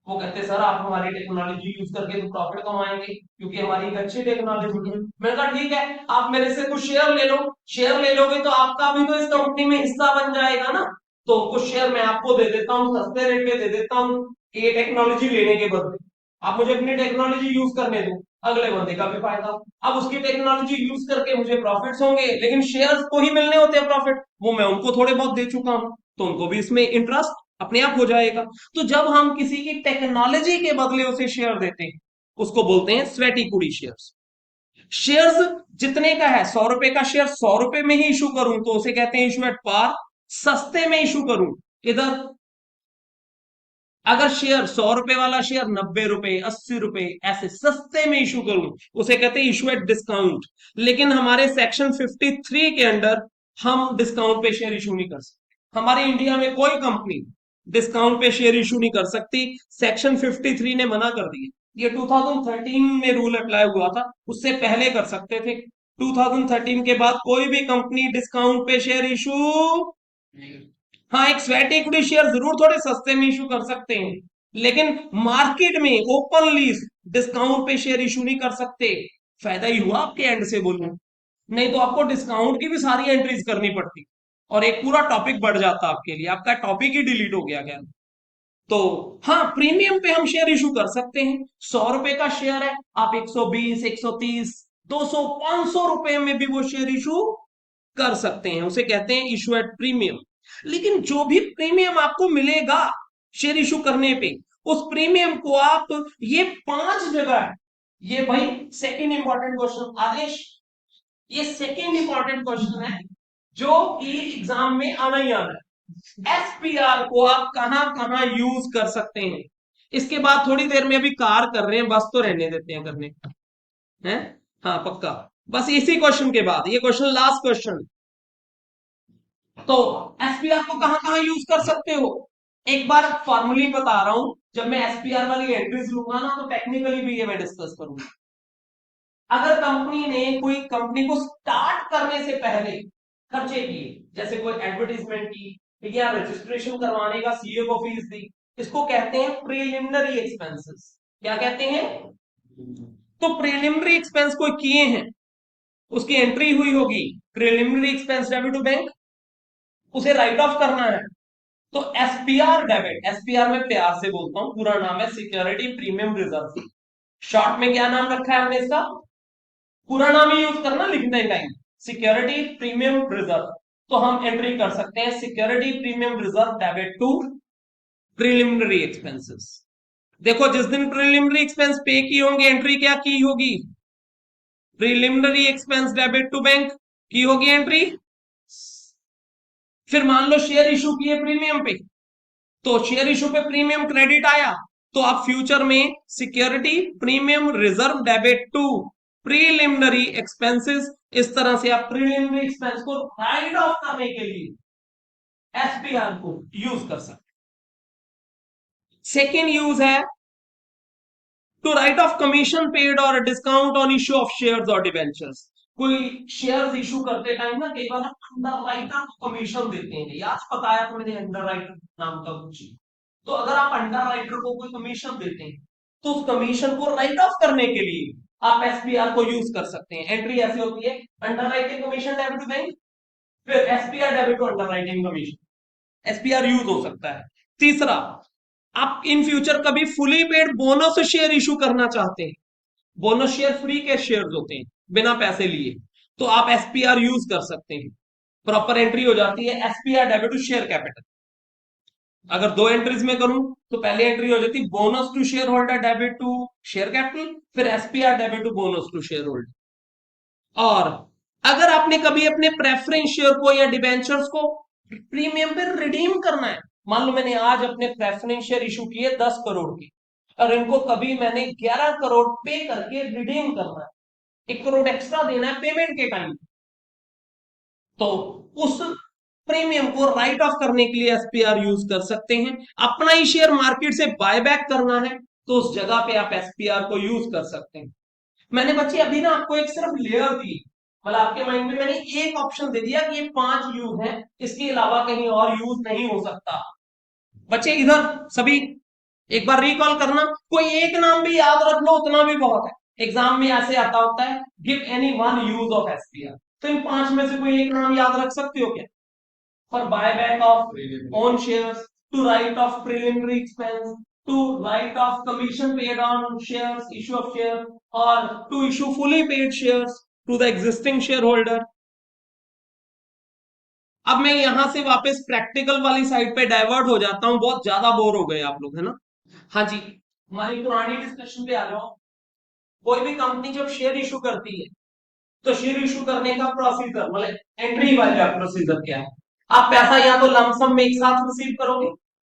वो कहते सर आप हमारी टेक्नोलॉजी यूज करके तो प्रॉफिट कमाएंगे क्योंकि हमारी एक अच्छी टेक्नोलॉजी है। मैंने कहा ठीक है, आप मेरे से कुछ शेयर ले लो, शेयर ले लोगे तो आपका भी तो इस कंपनी में हिस्सा बन जाएगा ना, तो कुछ शेयर मैं आपको दे देता हूँ, सस्ते रेट पे दे देता हूँ, ये टेक्नोलॉजी लेने के बदले आप मुझे अपनी टेक्नोलॉजी यूज करने दो, अगले बंदे का भी फायदा। अब उसकी टेक्नोलॉजी यूज करके मुझे प्रॉफिट्स होंगे, लेकिन शेयर्स को ही मिलने होते हैं प्रॉफिट, वो मैं उनको थोड़े बहुत दे चुका हूं, तो उनको भी इसमें इंटरेस्ट अपने आप हो जाएगा। तो जब हम किसी की टेक्नोलॉजी के बदले उसे शेयर देते हैं, उसको बोलते हैं स्वेट इक्विटी शेयर्स। शेयर्स जितने का है, 100 रुपए का शेयर 100 रुपए में ही इशू करूं तो उसे कहते हैं इशू एट पार। सस्ते में इशू करूं, इधर अगर शेयर 100 रुपए वाला शेयर 90 रुपए 80 रुपए ऐसे सस्ते में इशू करूं, उसे कहते हैं इशू एट डिस्काउंट। लेकिन हमारे सेक्शन 53 के अंडर हम डिस्काउंट पे शेयर इशू नहीं कर सकते। हमारे इंडिया में कोई कंपनी डिस्काउंट पे शेयर इशू नहीं कर सकती, सेक्शन 53 ने मना कर दिया। ये 2013 में रूल अप्लाई हुआ था, उससे पहले कर सकते थे। 2013 के बाद कोई भी कंपनी डिस्काउंट पे शेयर इशू, हाँ एक स्वेट इक्विटी शेयर जरूर थोड़े सस्ते में इशू कर सकते हैं, लेकिन मार्केट में ओपनली डिस्काउंट पे शेयर इशू नहीं कर सकते। फायदा ही हुआ आपके एंड से बोलूं, नहीं तो आपको डिस्काउंट की भी सारी एंट्रीज करनी पड़ती और एक पूरा टॉपिक बढ़ जाता आपके लिए, आपका टॉपिक ही डिलीट हो गया क्या। तो हाँ, प्रीमियम पे हम शेयर इशू कर सकते हैं। 100 रुपए का शेयर है, आप 120 130 200 500 रुपए में भी वो शेयर इशू कर सकते हैं, उसे कहते हैं इशू एट प्रीमियम। लेकिन जो भी प्रीमियम आपको मिलेगा शेयर इशू करने पे, उस प्रीमियम को आप, ये 5 जगह है, ये भाई सेकंड इंपॉर्टेंट क्वेश्चन आदेश, ये सेकंड इंपॉर्टेंट क्वेश्चन है जो कि एग्जाम में आना ही आना है। एसपीआर को आप कहां कहां यूज कर सकते हैं, इसके बाद थोड़ी देर में अभी कार कर रहे हैं, बस तो रहने देते हैं करने हैं। हाँ पक्का, बस इसी क्वेश्चन के बाद, ये क्वेश्चन लास्ट क्वेश्चन। तो एसपीआर को कहां कहां यूज कर सकते हो, एक बार फॉर्मली बता रहा हूं, जब मैं एसपीआर वाली एंट्रीज लूंगा ना तो टेक्निकली भी ये मैं डिस्कस करूंगा। अगर कंपनी ने कोई कंपनी को स्टार्ट करने से पहले खर्चे किए, जैसे कोई एडवर्टीजमेंट की या रजिस्ट्रेशन करवाने का सीए को फीस दी, इसको कहते हैं प्रिलिमिनरी एक्सपेंसेस। क्या कहते हैं, तो प्रिलिमिनरी एक्सपेंस कोई किए हैं, उसकी एंट्री हुई होगी, preliminary expense debit to bank, उसे राइट ऑफ करना है। तो एसपीआर डेबिट, एसपीआर में प्यार से बोलता हूं, पूरा नाम है सिक्योरिटी प्रीमियम रिजर्व। शॉर्ट में क्या नाम रखा है हमने इसका, पूरा नाम ही यूज करना लिखने टाइम, सिक्योरिटी प्रीमियम रिजर्व। तो हम एंट्री कर सकते हैं security premium reserve debit to preliminary expenses. देखो जिस दिन प्रिलिमिनरी एक्सपेंस पे की होंगे, एंट्री क्या की होगी, preliminary expense debit to bank की होगी एंट्री। फिर मान लो शेयर इशू किए प्रीमियम पे, तो शेयर इशू पे प्रीमियम क्रेडिट आया, तो आप फ्यूचर में security premium reserve debit to preliminary expenses, इस तरह से आप प्रीलिमिनरी एक्सपेंस को राइट ऑफ करने के लिए एसपीआर को यूज कर सकते हैं। सेकेंड यूज है to write off commission paid और discount on issue of shares और डिवेंचर्स। कोई शेयर्स इशू करते टाइम ना कई बार अंडर राइटर को कमीशन देते हैं, याद बताया तो मैंने अंडर राइटर नाम का कुछ। तो अगर आप अंडर राइटर को कोई कमीशन देते हैं, तो उस कमीशन को राइट ऑफ करने के लिए आप एसपीआर को यूज कर सकते हैं। एंट्री ऐसी होती है, underwriting commission debit to bank, फिर SPR debit to underwriting commission, SPR use हो सकता है। तीसरा, आप इन फ्यूचर कभी fully paid bonus share issue करना चाहते हैं, बोनस शेयर फ्री के शेयर होते हैं बिना पैसे लिए, तो आप एसपीआर यूज कर सकते हैं। प्रॉपर एंट्री हो जाती है SPR debit to share capital. अगर दो एंट्रीज में करूं तो पहली एंट्री हो जाती bonus to share holder debit to share capital, फिर SPR debit to bonus to share holder. और अगर आपने कभी अपने प्रेफरेंस शेयर को या डिबेंचर्स को प्रीमियम पे रिडीम करना है, मान लो मैंने आज अपने प्रेफरेंस शेयर इशू किए 10 करोड़ के, और इनको कभी मैंने 11 करोड़ पे करके रिडीम करना है, 1 करोड़ एक्स्ट्रा देना है पेमेंट के टाइम, तो उस प्रीमियम को राइट ऑफ करने के लिए एसपीआर यूज कर सकते हैं। अपना ही शेयर मार्केट से बायबैक करना है, तो उस जगह पे आप एसपीआर को यूज कर सकते हैं। मैंने बच्चे अभी ना आपको एक सिर्फ लेयर दी, मतलब आपके माइंड में मैंने एक ऑप्शन दे दिया कि ये 5 यूज है, इसके अलावा कहीं और यूज नहीं हो सकता। बच्चे इधर सभी एक बार रिकॉल करना, कोई एक नाम भी याद रख लो उतना भी बहुत है। एग्जाम में ऐसे आता होता है, give any one use of SPR, तो इन 5 में से कोई एक नाम याद रख सकते हो क्या। For buyback of own shares, to write off preliminary expense, to write off commission paid on shares, issue of shares, or to issue fully paid shares to the existing shareholder. अब मैं यहां से वापस प्रैक्टिकल वाली side पे divert हो जाता हूँ, बहुत ज्यादा बोर हो गए आप लोग, है ना। हाँ जी, हमारी पुरानी डिस्कशन पे आ जाओ। कोई भी कंपनी जब शेयर इशू करती है, तो शेयर इशू करने का प्रोसीजर, मतलब एंट्री वाला प्रोसीजर क्या है। आप पैसा या तो लमसम में एक साथ रिसीव करोगे,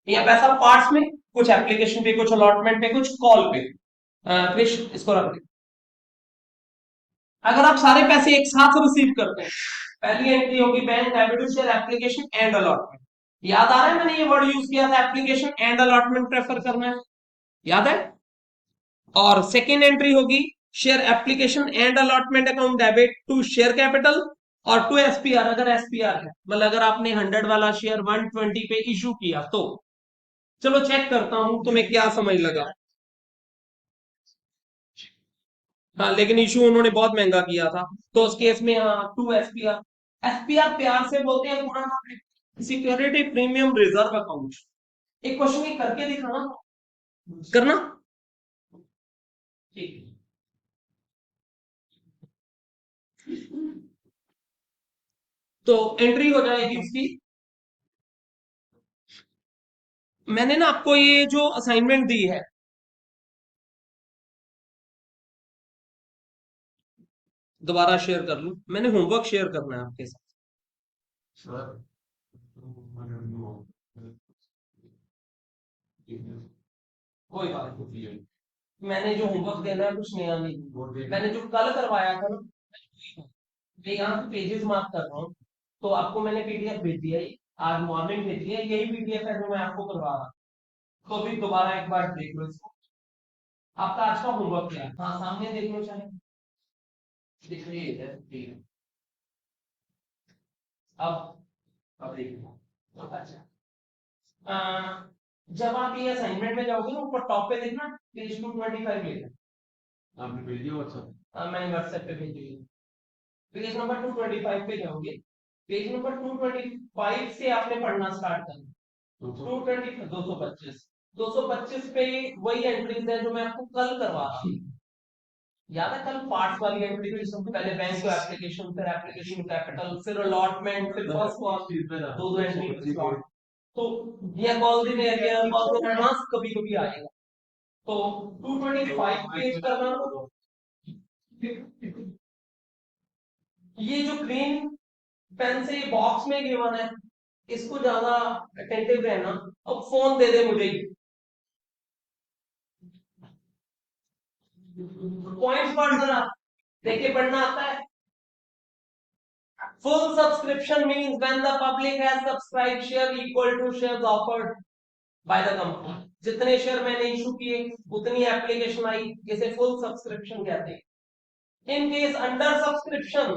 या पैसा पार्ट्स में, कुछ एप्लीकेशन पे, कुछ अलॉटमेंट पे, कुछ कॉल पे। क्रिश, इसको रख दे। अगर आप सारे पैसे एक साथ रिसीव करते हैं, पहली एंट्री होगी bank debit share application and allotment. याद आ रहा है मैंने ये वर्ड यूज किया था, एप्लीकेशन एंड अलॉटमेंट प्रेफर करना है, याद है। और सेकेंड एंट्री होगी share application and allotment account debit to share capital और टू एसपीआर, अगर एसपीआर है, मतलब अगर आपने 100 वाला शेयर 120 पे इशू किया तो। चलो चेक करता हूं तुम्हें क्या समझ लगा। हाँ, लेकिन इशू उन्होंने बहुत महंगा किया था, तो उस केस में हाँ टू एसपीआर। एसपीआर प्यार से बोलते हैं पूरा नाम, सिक्योरिटी प्रीमियम रिजर्व अकाउंट। एक क्वेश्चन ये करके दिखाना, करना। ठीक है, तो एंट्री हो जाएगी उसकी। मैंने ना आपको ये जो असाइनमेंट दी है, दोबारा शेयर कर लूं, मैंने होमवर्क शेयर करना है आपके साथ। कोई बात नहीं, मैंने जो होमवर्क देना है कुछ नया नहीं, मैंने जो कल करवाया था ना, मैं यहाँ पे पेजेस मार्क कर रहा हूँ। तो आपको मैंने पीडीएफ भेज दिया है, आज मॉर्निंग भेज दिया है, यही पीडीएफ है जो मैं आपको करवा रहा हूँ। तो अभी दोबारा एक बार देख लो इसको। आपका आज का होमवर्क क्या है, हाँ सामने देख लो चाहे, दिख रही है इधर, ठीक है। अब देख लो, अच्छा। जब आप ये असाइनमेंट में जाओगे ना, ऊपर टॉप पे देखना पेज 225 लिखा है। आपने भेज दिया व्हाट्सएप, हाँ मैंने व्हाट्सएप पे भेज दिया। पेज नंबर 225 पे जाओगे, पेज नंबर 225 से आपने पढ़ना स्टार्ट करना। 220, 225, 225 पे वही एंट्रीज है जो मैं आपको कल करवा रहा हूँ। याद है कल पार्ट्स वाली एंट्री थी, जिसमें पहले बैंक को एप्लीकेशन, फिर एप्लीकेशन कैपिटल, फिर अलॉटमेंट, फिर फर्स्ट कॉल, दो दो एंट्री। तो ये कॉल दिन एरिया कॉल तो एडवांस कभी कभी आएगा। तो 225 पेज करना, ये जो ग्रीन पेन से ये बॉक्स में गिवन है, इसको ज्यादा अटेंटिव रहना। अब फोन दे दे मुझे, पॉइंट्स पढ़ जरा, देखिए पढ़ना आता है। Full subscription means when the public has subscribed share equal to shares offered by the company. जितने शेयर मैंने इशू किए उतनी एप्लीकेशन आई, जिसे फुल सब्सक्रिप्शन कहते हैं। इन केस अंडर सब्सक्रिप्शन,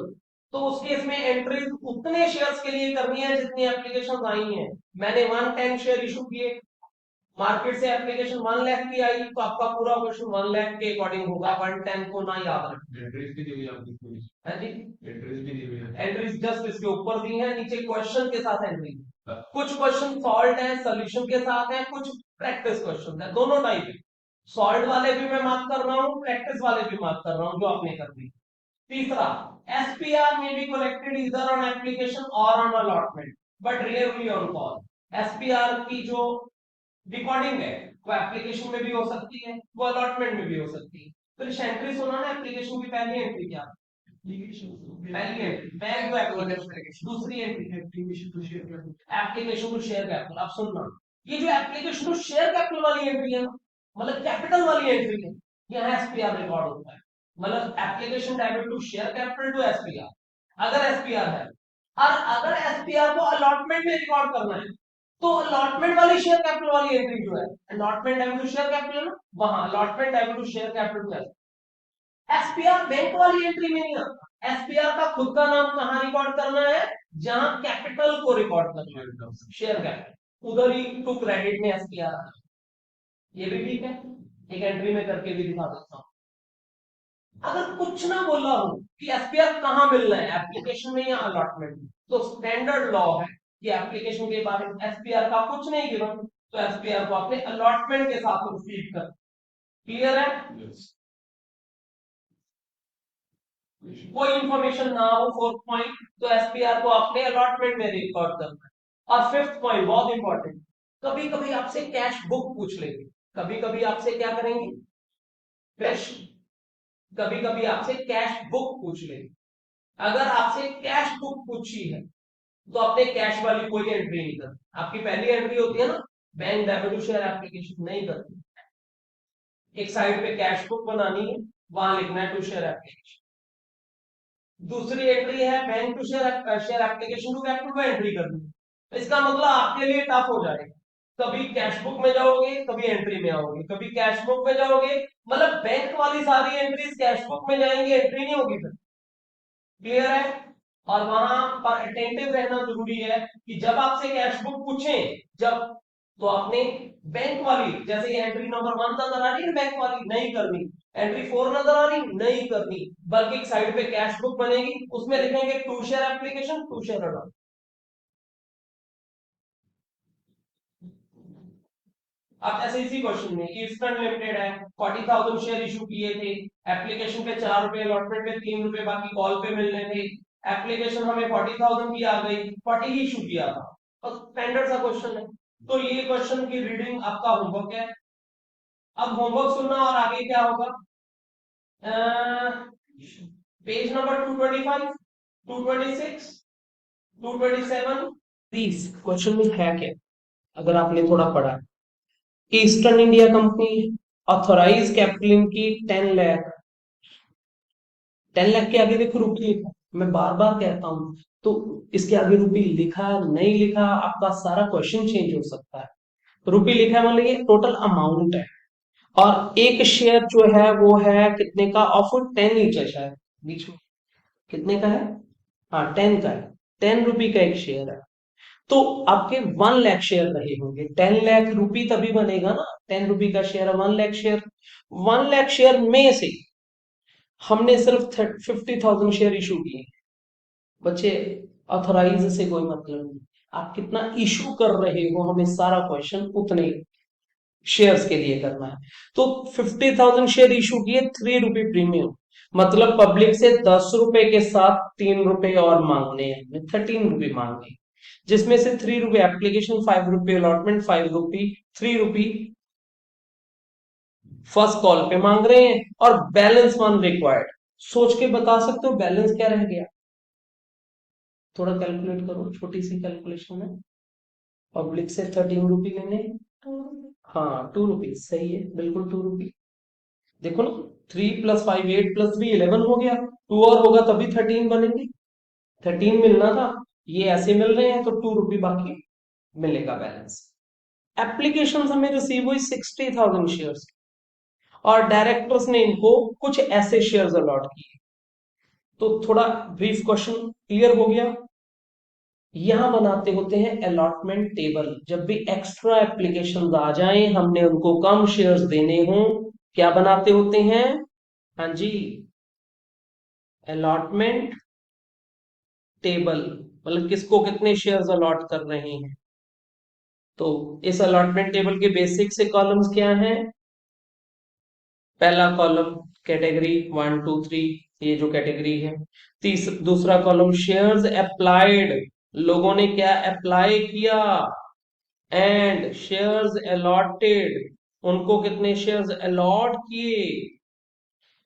तो उस केस में एंट्री उतने शेयर्स के लिए करनी है जितनी एप्लीकेशन आई हैं। मैंने 110 शेयर इशू किए, मार्केट से एप्लीकेशन 1 लाख की आई, तो आपका पूरा क्वेश्चन 1 लाख के अकॉर्डिंग होगा, 110 को ना याद रखें। एंट्रीज भी दी हुई है आपकी, है जी, एंट्रीज भी दी हुई है, एंट्रीज जस्ट इसके ऊपर दी है, नीचे क्वेश्चन के साथ एंट्री। कुछ क्वेश्चन सॉल्व है, सोल्यूशन के साथ है, कुछ प्रैक्टिस क्वेश्चन है, दोनों टाइप है। सॉल्व वाले भी मैं मार्क कर रहा हूँ, प्रैक्टिस वाले भी मार्क कर रहा हूँ जो आपने कर दी। तीसरा, एसपीआर में बी कलेक्टेड इधर ऑन एप्लीकेशन और on allotment, but rarely on call. SPR की जो रिकॉर्डिंग है वो एप्लीकेशन में भी हो सकती है, वो अलॉटमेंट में भी हो सकती है। तो एंट्री सुना ना, एप्लीकेशन की पहली एंट्री क्या, पहली एंट्री बैंक टू एप्लीकेशन, दूसरी entry application to share capital. अब सुनना, ये जो एप्लीकेशन टू शेयर कैपिटल वाली एंट्री है ना, मतलब कैपिटल वाली एंट्री है, यहाँ एसपीआर रिकॉर्ड होता है। मतलब application debit to share capital to SPR, अगर एसपीआर है। और अगर एसपीआर को अलॉटमेंट में रिकॉर्ड करना है, तो अलॉटमेंट वाली शेयर कैपिटल वाली एंट्री जो है, allotment debit to share capital है ना, वहां allotment debit to share capital to SPR bank वाली एंट्री में नहीं आता। एसपीआर का खुद का नाम कहां रिकॉर्ड करना है, जहां कैपिटल को रिकॉर्ड करना है, शेयर कैपिटल, उधर ही टू क्रेडिट में एसपीआर आता है। ये भी ठीक है, एक एंट्री में करके भी दिखा देता हूं। अगर कुछ ना बोला हो कि एसपीआर कहां मिलना है, एप्लीकेशन में या अलॉटमेंट में, तो स्टैंडर्ड लॉ है कि एप्लीकेशन के बारे में एसपीआर का कुछ नहीं गिवन, तो एसपीआर को आपने अलॉटमेंट के साथ प्रोसीड कर। क्लियर है? कोई इंफॉर्मेशन ना हो, फोर्थ पॉइंट, तो एसपीआर को आपने अलॉटमेंट में रिकॉर्ड करना है। और फिफ्थ पॉइंट बहुत इंपॉर्टेंट, कभी कभी आपसे कैश बुक पूछ लेंगे। कभी कभी आपसे क्या करेंगे, कैश, कभी कभी आपसे कैश बुक पूछ लेंगे। अगर आपसे कैश बुक पूछी है तो आपने कैश वाली कोई एंट्री नहीं करनी। आपकी पहली एंट्री होती है ना, बैंक डेबिट शेयर एप्लीकेशन, नहीं करनी। एक साइड पे कैश बुक बनानी है, वहां लिखना है टू शेयर एप्लीकेशन। दूसरी एंट्री है bank to share share application to capital में एंट्री करनी है। तो इसका मतलब आपके लिए टफ हो जाएगा। कभी कैश बुक में जाओगे, कभी एंट्री में आओगे, कभी कैश बुक में जाओगे, मतलब बैंक वाली सारी एंट्रीज कैश बुक में जाएंगी, एंट्री नहीं होगी फिर। क्लियर है? और वहां पर अटेंटिव रहना जरूरी है कि जब आपसे कैश बुक पूछे, जब, तो आपने बैंक वाली, जैसे ये एंट्री नंबर 1 नजर आ रही है बैंक वाली, नहीं करनी। एंट्री 4 नजर आ रही, नहीं करनी। बल्कि एक साइड पे कैश बुक बनेगी, उसमें लिखेंगे to share application, to share allowed. अब ऐसे इसी क्वेश्चन में ईस्टर्न लिमिटेड है, 40,000 शेयर इशू किए थे। एप्लीकेशन पे 4 रुपए, अलॉटमेंट पे 3 रुपए, बाकी कॉल पे मिलने थे। एप्लीकेशन हमें 40,000 की आ गई, 40 ही इशू किया था। और स्टैंडर्ड सा क्वेश्चन है। तो ये क्वेश्चन की रीडिंग आपका होमवर्क है। अब होमवर्क सुनना, और आगे क्या होगा, पेज नंबर 225, 226, 227, प्लीज क्वेश्चन में है क्या, अगर आपने थोड़ा पढ़ा। Eastern India company authorise capital की 10 लाख, 10 लाख के आगे देखो रुपये लिखा, मैं बार बार कहता हूं, तो इसके आगे रुपये लिखा नहीं लिखा, आपका सारा क्वेश्चन चेंज हो सकता है। रुपये लिखा है, मान लीजिए टोटल अमाउंट है, और एक शेयर जो है वो है कितने का, ऑफ 10 ईच है शायद, बीच में कितने का है, हाँ 10 का है, 10 रुपए का एक शेयर है। तो आपके 1 लाख शेयर रहे होंगे, 10 लाख रुपी तभी बनेगा ना, 10 रुपए का शेयर है, 1 लाख शेयर। 1 लाख शेयर में से हमने सिर्फ 50,000 शेयर इशू किए। बच्चे, ऑथोराइज से कोई मतलब नहीं, आप कितना इशू कर रहे हो, हमें सारा क्वेश्चन उतने शेयर्स के लिए करना है। तो 50,000 शेयर इशू किए, 3 रुपए प्रीमियम, मतलब पब्लिक से 10 रुपए के साथ 3 रुपए और मांगने हैं, हमें 13 रुपए मांगने, जिसमें से 3 रुपए एप्लीकेशन, 5 रुपए अलॉटमेंट, 5 रुपए, 3 रुपए फर्स्ट कॉल पे मांग रहे हैं, और बैलेंस 1 रिक्वायर्ड। सोच के बता सकते हो बैलेंस क्या रह गया, थोड़ा कैलकुलेट करो, छोटी सी कैलकुलेशन है। पब्लिक से 13 रुपए लेने, हाँ 2 रुपीज सही है, बिल्कुल 2 रुपए। देखो ना, 3 + 5 8 + 3 11 हो गया, 2 और होगा तभी 13 बनेंगे, 13 मिलना था, ये ऐसे मिल रहे हैं, तो 2 रुपए बाकी मिलेगा बैलेंस। एप्लीकेशन हमें रिसीव हुई 60,000 शेयर्स, और डायरेक्टर्स ने इनको कुछ ऐसे शेयर्स अलॉट किए। तो थोड़ा ब्रीफ क्वेश्चन क्लियर हो गया। यहां बनाते होते हैं अलॉटमेंट टेबल, जब भी एक्स्ट्रा एप्लीकेशन आ जाएं, हमने उनको कम शेयर्स देने हों, क्या बनाते होते हैं, हाँ जी, अलॉटमेंट टेबल, मतलब किसको कितने शेयर्स अलॉट कर रहे हैं। तो इस अलॉटमेंट टेबल के बेसिक से कॉलम्स क्या हैं, पहला कॉलम कैटेगरी 1 2 3, ये जो कैटेगरी है। दूसरा कॉलम शेयर्स अप्लाइड, लोगों ने क्या अप्लाई किया, एंड शेयर्स अलॉटेड, उनको कितने शेयर्स अलॉट किए,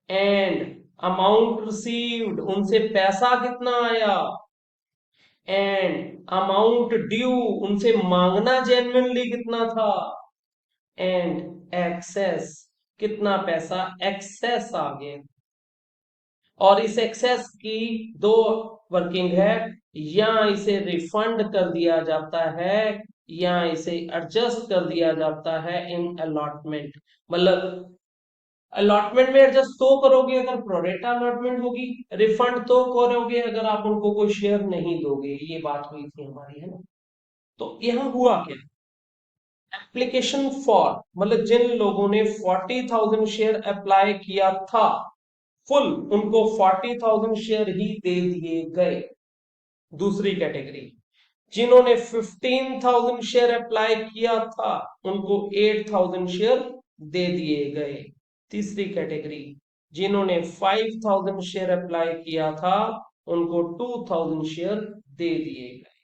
एंड अमाउंट रिसीव्ड, उनसे पैसा कितना आया, एंड अमाउंट ड्यू, उनसे मांगना जेन्युइनली कितना था, एंड एक्सेस, कितना पैसा एक्सेस आ गया। और इस एक्सेस की दो वर्किंग है, या इसे रिफंड कर दिया जाता है, या इसे एडजस्ट कर दिया जाता है इन अलॉटमेंट। मतलब अलॉटमेंट में एडजस्ट तो करोगे अगर प्रोरेटा अलॉटमेंट होगी, रिफंड तो करोगे अगर आप उनको कोई शेयर नहीं दोगे, ये बात हुई थी हमारी, है ना। तो यहां हुआ क्या, एप्लीकेशन फॉर, मतलब जिन लोगों ने 40,000 शेयर अप्लाई किया था फुल, उनको 40,000 शेयर ही दे दिए गए। दूसरी कैटेगरी, जिन्होंने 15,000 शेयर अप्लाई किया था, उनको 8,000 शेयर दे दिए गए। तीसरी कैटेगरी, जिन्होंने 5000 शेयर अप्लाई किया था उनको 2000 शेयर दे दिए गए,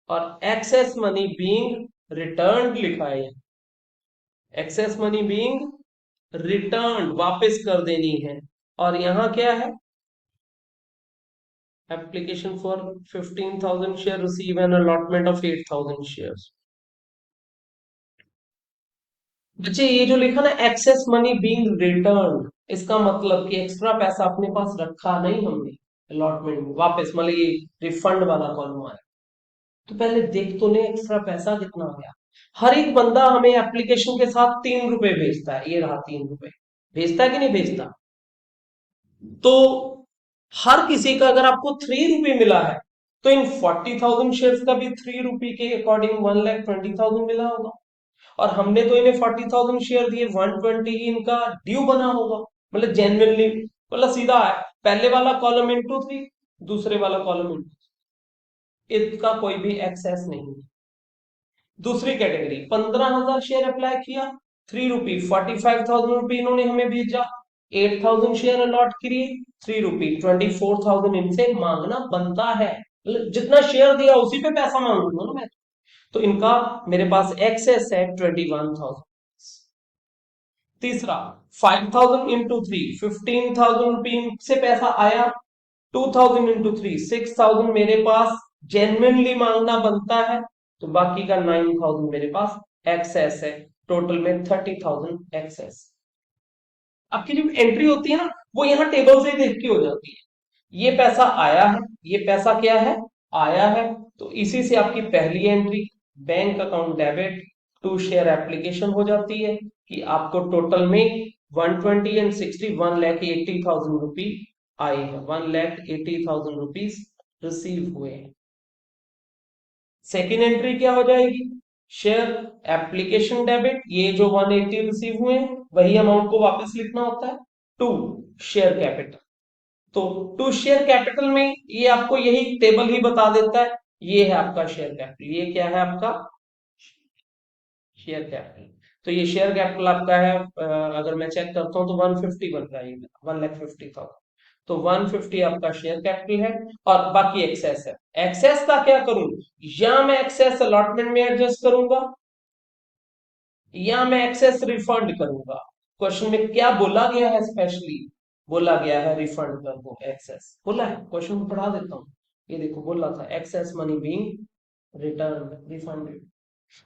और एक्सेस मनी बीइंग रिटर्न लिखा है, एक्सेस मनी बीइंग रिटर्न वापस कर देनी है। और यहां क्या है, application for 15,000 share receive an allotment of 8,000 shares. बच्चे ये जो लिखा ना एक्सेस मनी बीइंग रिटर्न, इसका मतलब कि एक्स्ट्रा पैसा अपने पास रखा नहीं हमने अलॉटमेंट में, वापस मतलब ये रिफंड वाला कॉलम आया। तो पहले देख तो ले एक्स्ट्रा पैसा कितना गया। हर एक बंदा हमें एप्लीकेशन के साथ 3 रुपए भेजता है, ये रहा 3 रुपए, भेजता है कि नहीं भेजता। तो हर किसी का अगर आपको 3 रुपए मिला है, तो इन 40,000 शेयर्स का भी 3 रुपए के अकॉर्डिंग 1,20,000 मिला होगा। और हमने तो इन्हें 40,000 शेयर दिए, 120 ही इनका ड्यू बना होगा, मतलब जेन्युइनली, मतलब सीधा है, पहले वाला कॉलम इंटू 3, दूसरे वाला कॉलम इंटू, इसका कोई भी एक्सेस नहीं। दूसरी कैटेगरी, 15,000 शेयर अप्लाई किया, 3 रुपी, 45,000 रुपी इन्होंने हमें भेजा, 8,000 शेयर अलॉट किए, 3 रुपी, 24,000 इनसे मांगना बनता है, मतलब जितना शेयर दिया उसी पे पैसा मांगूंगा ना मैं। तो इनका मेरे पास एक्सेस है 21,000। तीसरा, 5,000 इंटू 3, 15,000 रुपी से पैसा आया, 2,000 इंटू 3, 6,000 मेरे पास जेन्युइनली मांगना बनता है, तो बाकी का 9,000 मेरे पास एक्सेस है, टोटल में 30,000 एक्सेस। आपकी जो एंट्री होती है ना, वो यहाँ टेबल से देख के हो जाती है, ये पैसा आया है, ये पैसा क्या है, आया है, तो इसी से आपकी पहली entry bank account debit to share application हो जाती है, कि आपको टोटल में 120 एंड 60 1,80,000 रुपी आए हैं, 1,80,000 रुपीज रिसीव हुए हैं। सेकेंड एंट्री क्या हो जाएगी, शेयर एप्लीकेशन डेबिट, ये जो 180 रिसीव हुए हैं वही अमाउंट को वापस लिखना होता है, टू शेयर कैपिटल। तो टू शेयर कैपिटल में ये आपको यही टेबल ही बता देता है, ये है आपका शेयर कैपिटल, ये क्या है आपका शेयर कैपिटल। तो ये शेयर कैपिटल आपका है, अगर मैं चेक करता हूं तो 150 बन रहा है, 1,50,000। तो 150 आपका शेयर कैपिटल है, और बाकी एक्सेस है। एक्सेस का क्या करूं, या मैं एक्सेस अलॉटमेंट में एडजस्ट करूंगा, या मैं एक्सेस रिफंड करूंगा। क्वेश्चन में क्या बोला गया है, स्पेशली बोला गया है रिफंड कर दो, एक्सेस बोला है, क्वेश्चन में पढ़ा देता हूं। ये देखो बोला था excess money being return refunded.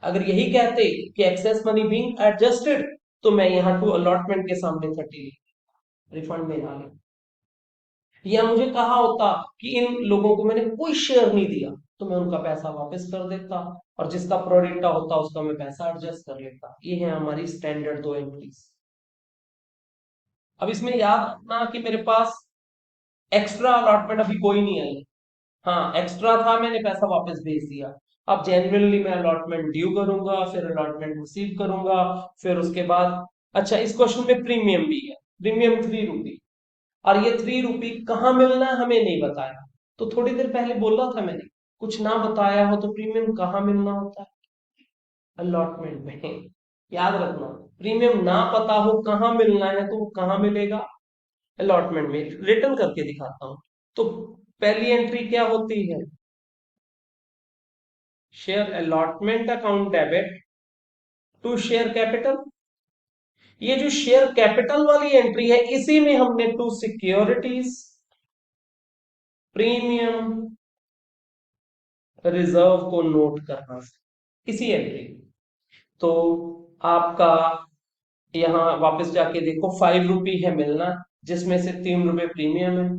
अगर यही कहते कि एक्सेस मनी बीइंग एडजस्टेड, तो मैं यहाँ टू अलॉटमेंट के सामने 30 रिफंड में ना ले, या मुझे कहा होता कि इन लोगों को मैंने कोई शेयर नहीं दिया, तो मैं उनका पैसा वापस कर देता, और जिसका प्रोडेटा होता उसका मैं पैसा एडजस्ट कर लेता। ये है हमारी स्टैंडर्ड 2 एंट्रीज। अब इसमें याद रखना कि मेरे पास एक्स्ट्रा अलॉटमेंट अभी कोई नहीं आई, हाँ एक्स्ट्रा था, मैंने पैसा वापस भेज दिया। अब जेन्युइनली मैं अलॉटमेंट ड्यू करूंगा, फिर अलॉटमेंट रिसीव करूंगा, फिर उसके बाद, अच्छा इस क्वेश्चन में प्रीमियम भी है, प्रीमियम 3 रुपी, और ये 3 रुपी कहाँ मिलना है हमें नहीं बताया। तो थोड़ी देर पहले बोला था मैंने, कुछ ना बताया हो तो प्रीमियम कहाँ मिलना होता है, अलॉटमेंट में। याद रखना, प्रीमियम ना पता हो कहाँ मिलना है तो वो कहाँ मिलेगा, अलॉटमेंट में। रिटर्न करके दिखाता हूं। तो पहली एंट्री क्या होती है, share allotment account debit to share capital. ये जो शेयर कैपिटल वाली एंट्री है, इसी में हमने टू सिक्योरिटीज प्रीमियम रिजर्व को नोट करना है, इसी एंट्री। तो आपका यहाँ वापस जाके देखो, 5 रुपी है मिलना, जिसमें से 3 रुपए प्रीमियम है,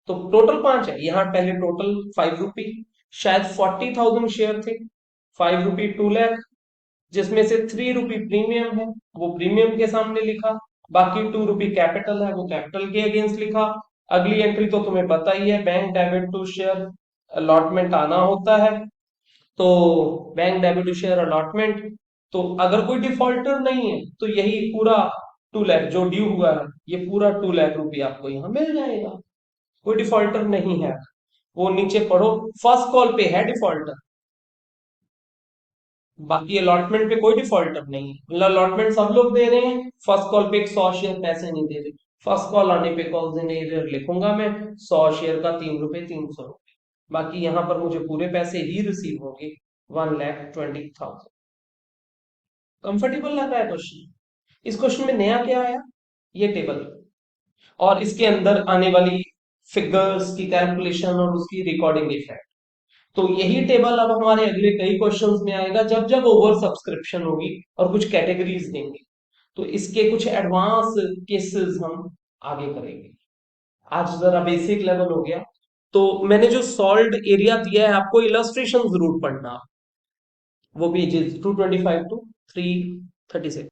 तो टोटल 5 है। यहाँ पहले टोटल 5 रुपी, शायद 40,000 शेयर थे, 5 रुपी 2 लाख, जिसमें से 3 रुपी प्रीमियम है, वो प्रीमियम के सामने लिखा, बाकी 2 रुपी कैपिटल है, वो कैपिटल के अगेंस्ट लिखा। अगली एंट्री तो तुम्हें पता ही है, bank debit to share allotment आना होता है, तो bank debit to share allotment. तो अगर कोई डिफॉल्टर नहीं है तो यही पूरा 2 लाख जो ड्यू हुआ है, ये पूरा 2 लाख रुपये आपको यहाँ मिल जाएगा। कोई डिफॉल्टर नहीं है, वो नीचे पढ़ो, फर्स्ट कॉल पे है डिफॉल्टर, बाकी अलॉटमेंट पे कोई डिफॉल्टर नहीं है, मतलब अलॉटमेंट सब लोग दे रहे हैं, फर्स्ट कॉल पे 100 शेयर पैसे नहीं दे रहे। फर्स्ट कॉल आने पे कॉल्स इन एरियर लिखूंगा मैं, 100 शेयर का 3 रुपए 300 रुपए, बाकी यहाँ पर मुझे पूरे पैसे ही रिसीव होंगे 1,20,000। कंफर्टेबल लग रहा है क्वेश्चन? इस क्वेश्चन में नया क्या आया, ये टेबल और इसके अंदर आने वाली फिगर्स की कैलकुलेशन और उसकी रिकॉर्डिंग इफेक्ट। तो यही टेबल अब हमारे अगले कई क्वेश्चंस में आएगा जब जब ओवर सब्सक्रिप्शन होगी और कुछ कैटेगरीज देंगे, तो इसके कुछ एडवांस केसेस हम आगे करेंगे। आज जरा बेसिक लेवल हो गया। तो मैंने जो सॉल्व एरिया दिया है आपको इलस्ट्रेशन जरूर पढ़ना, वो पेजेस 225 to 336।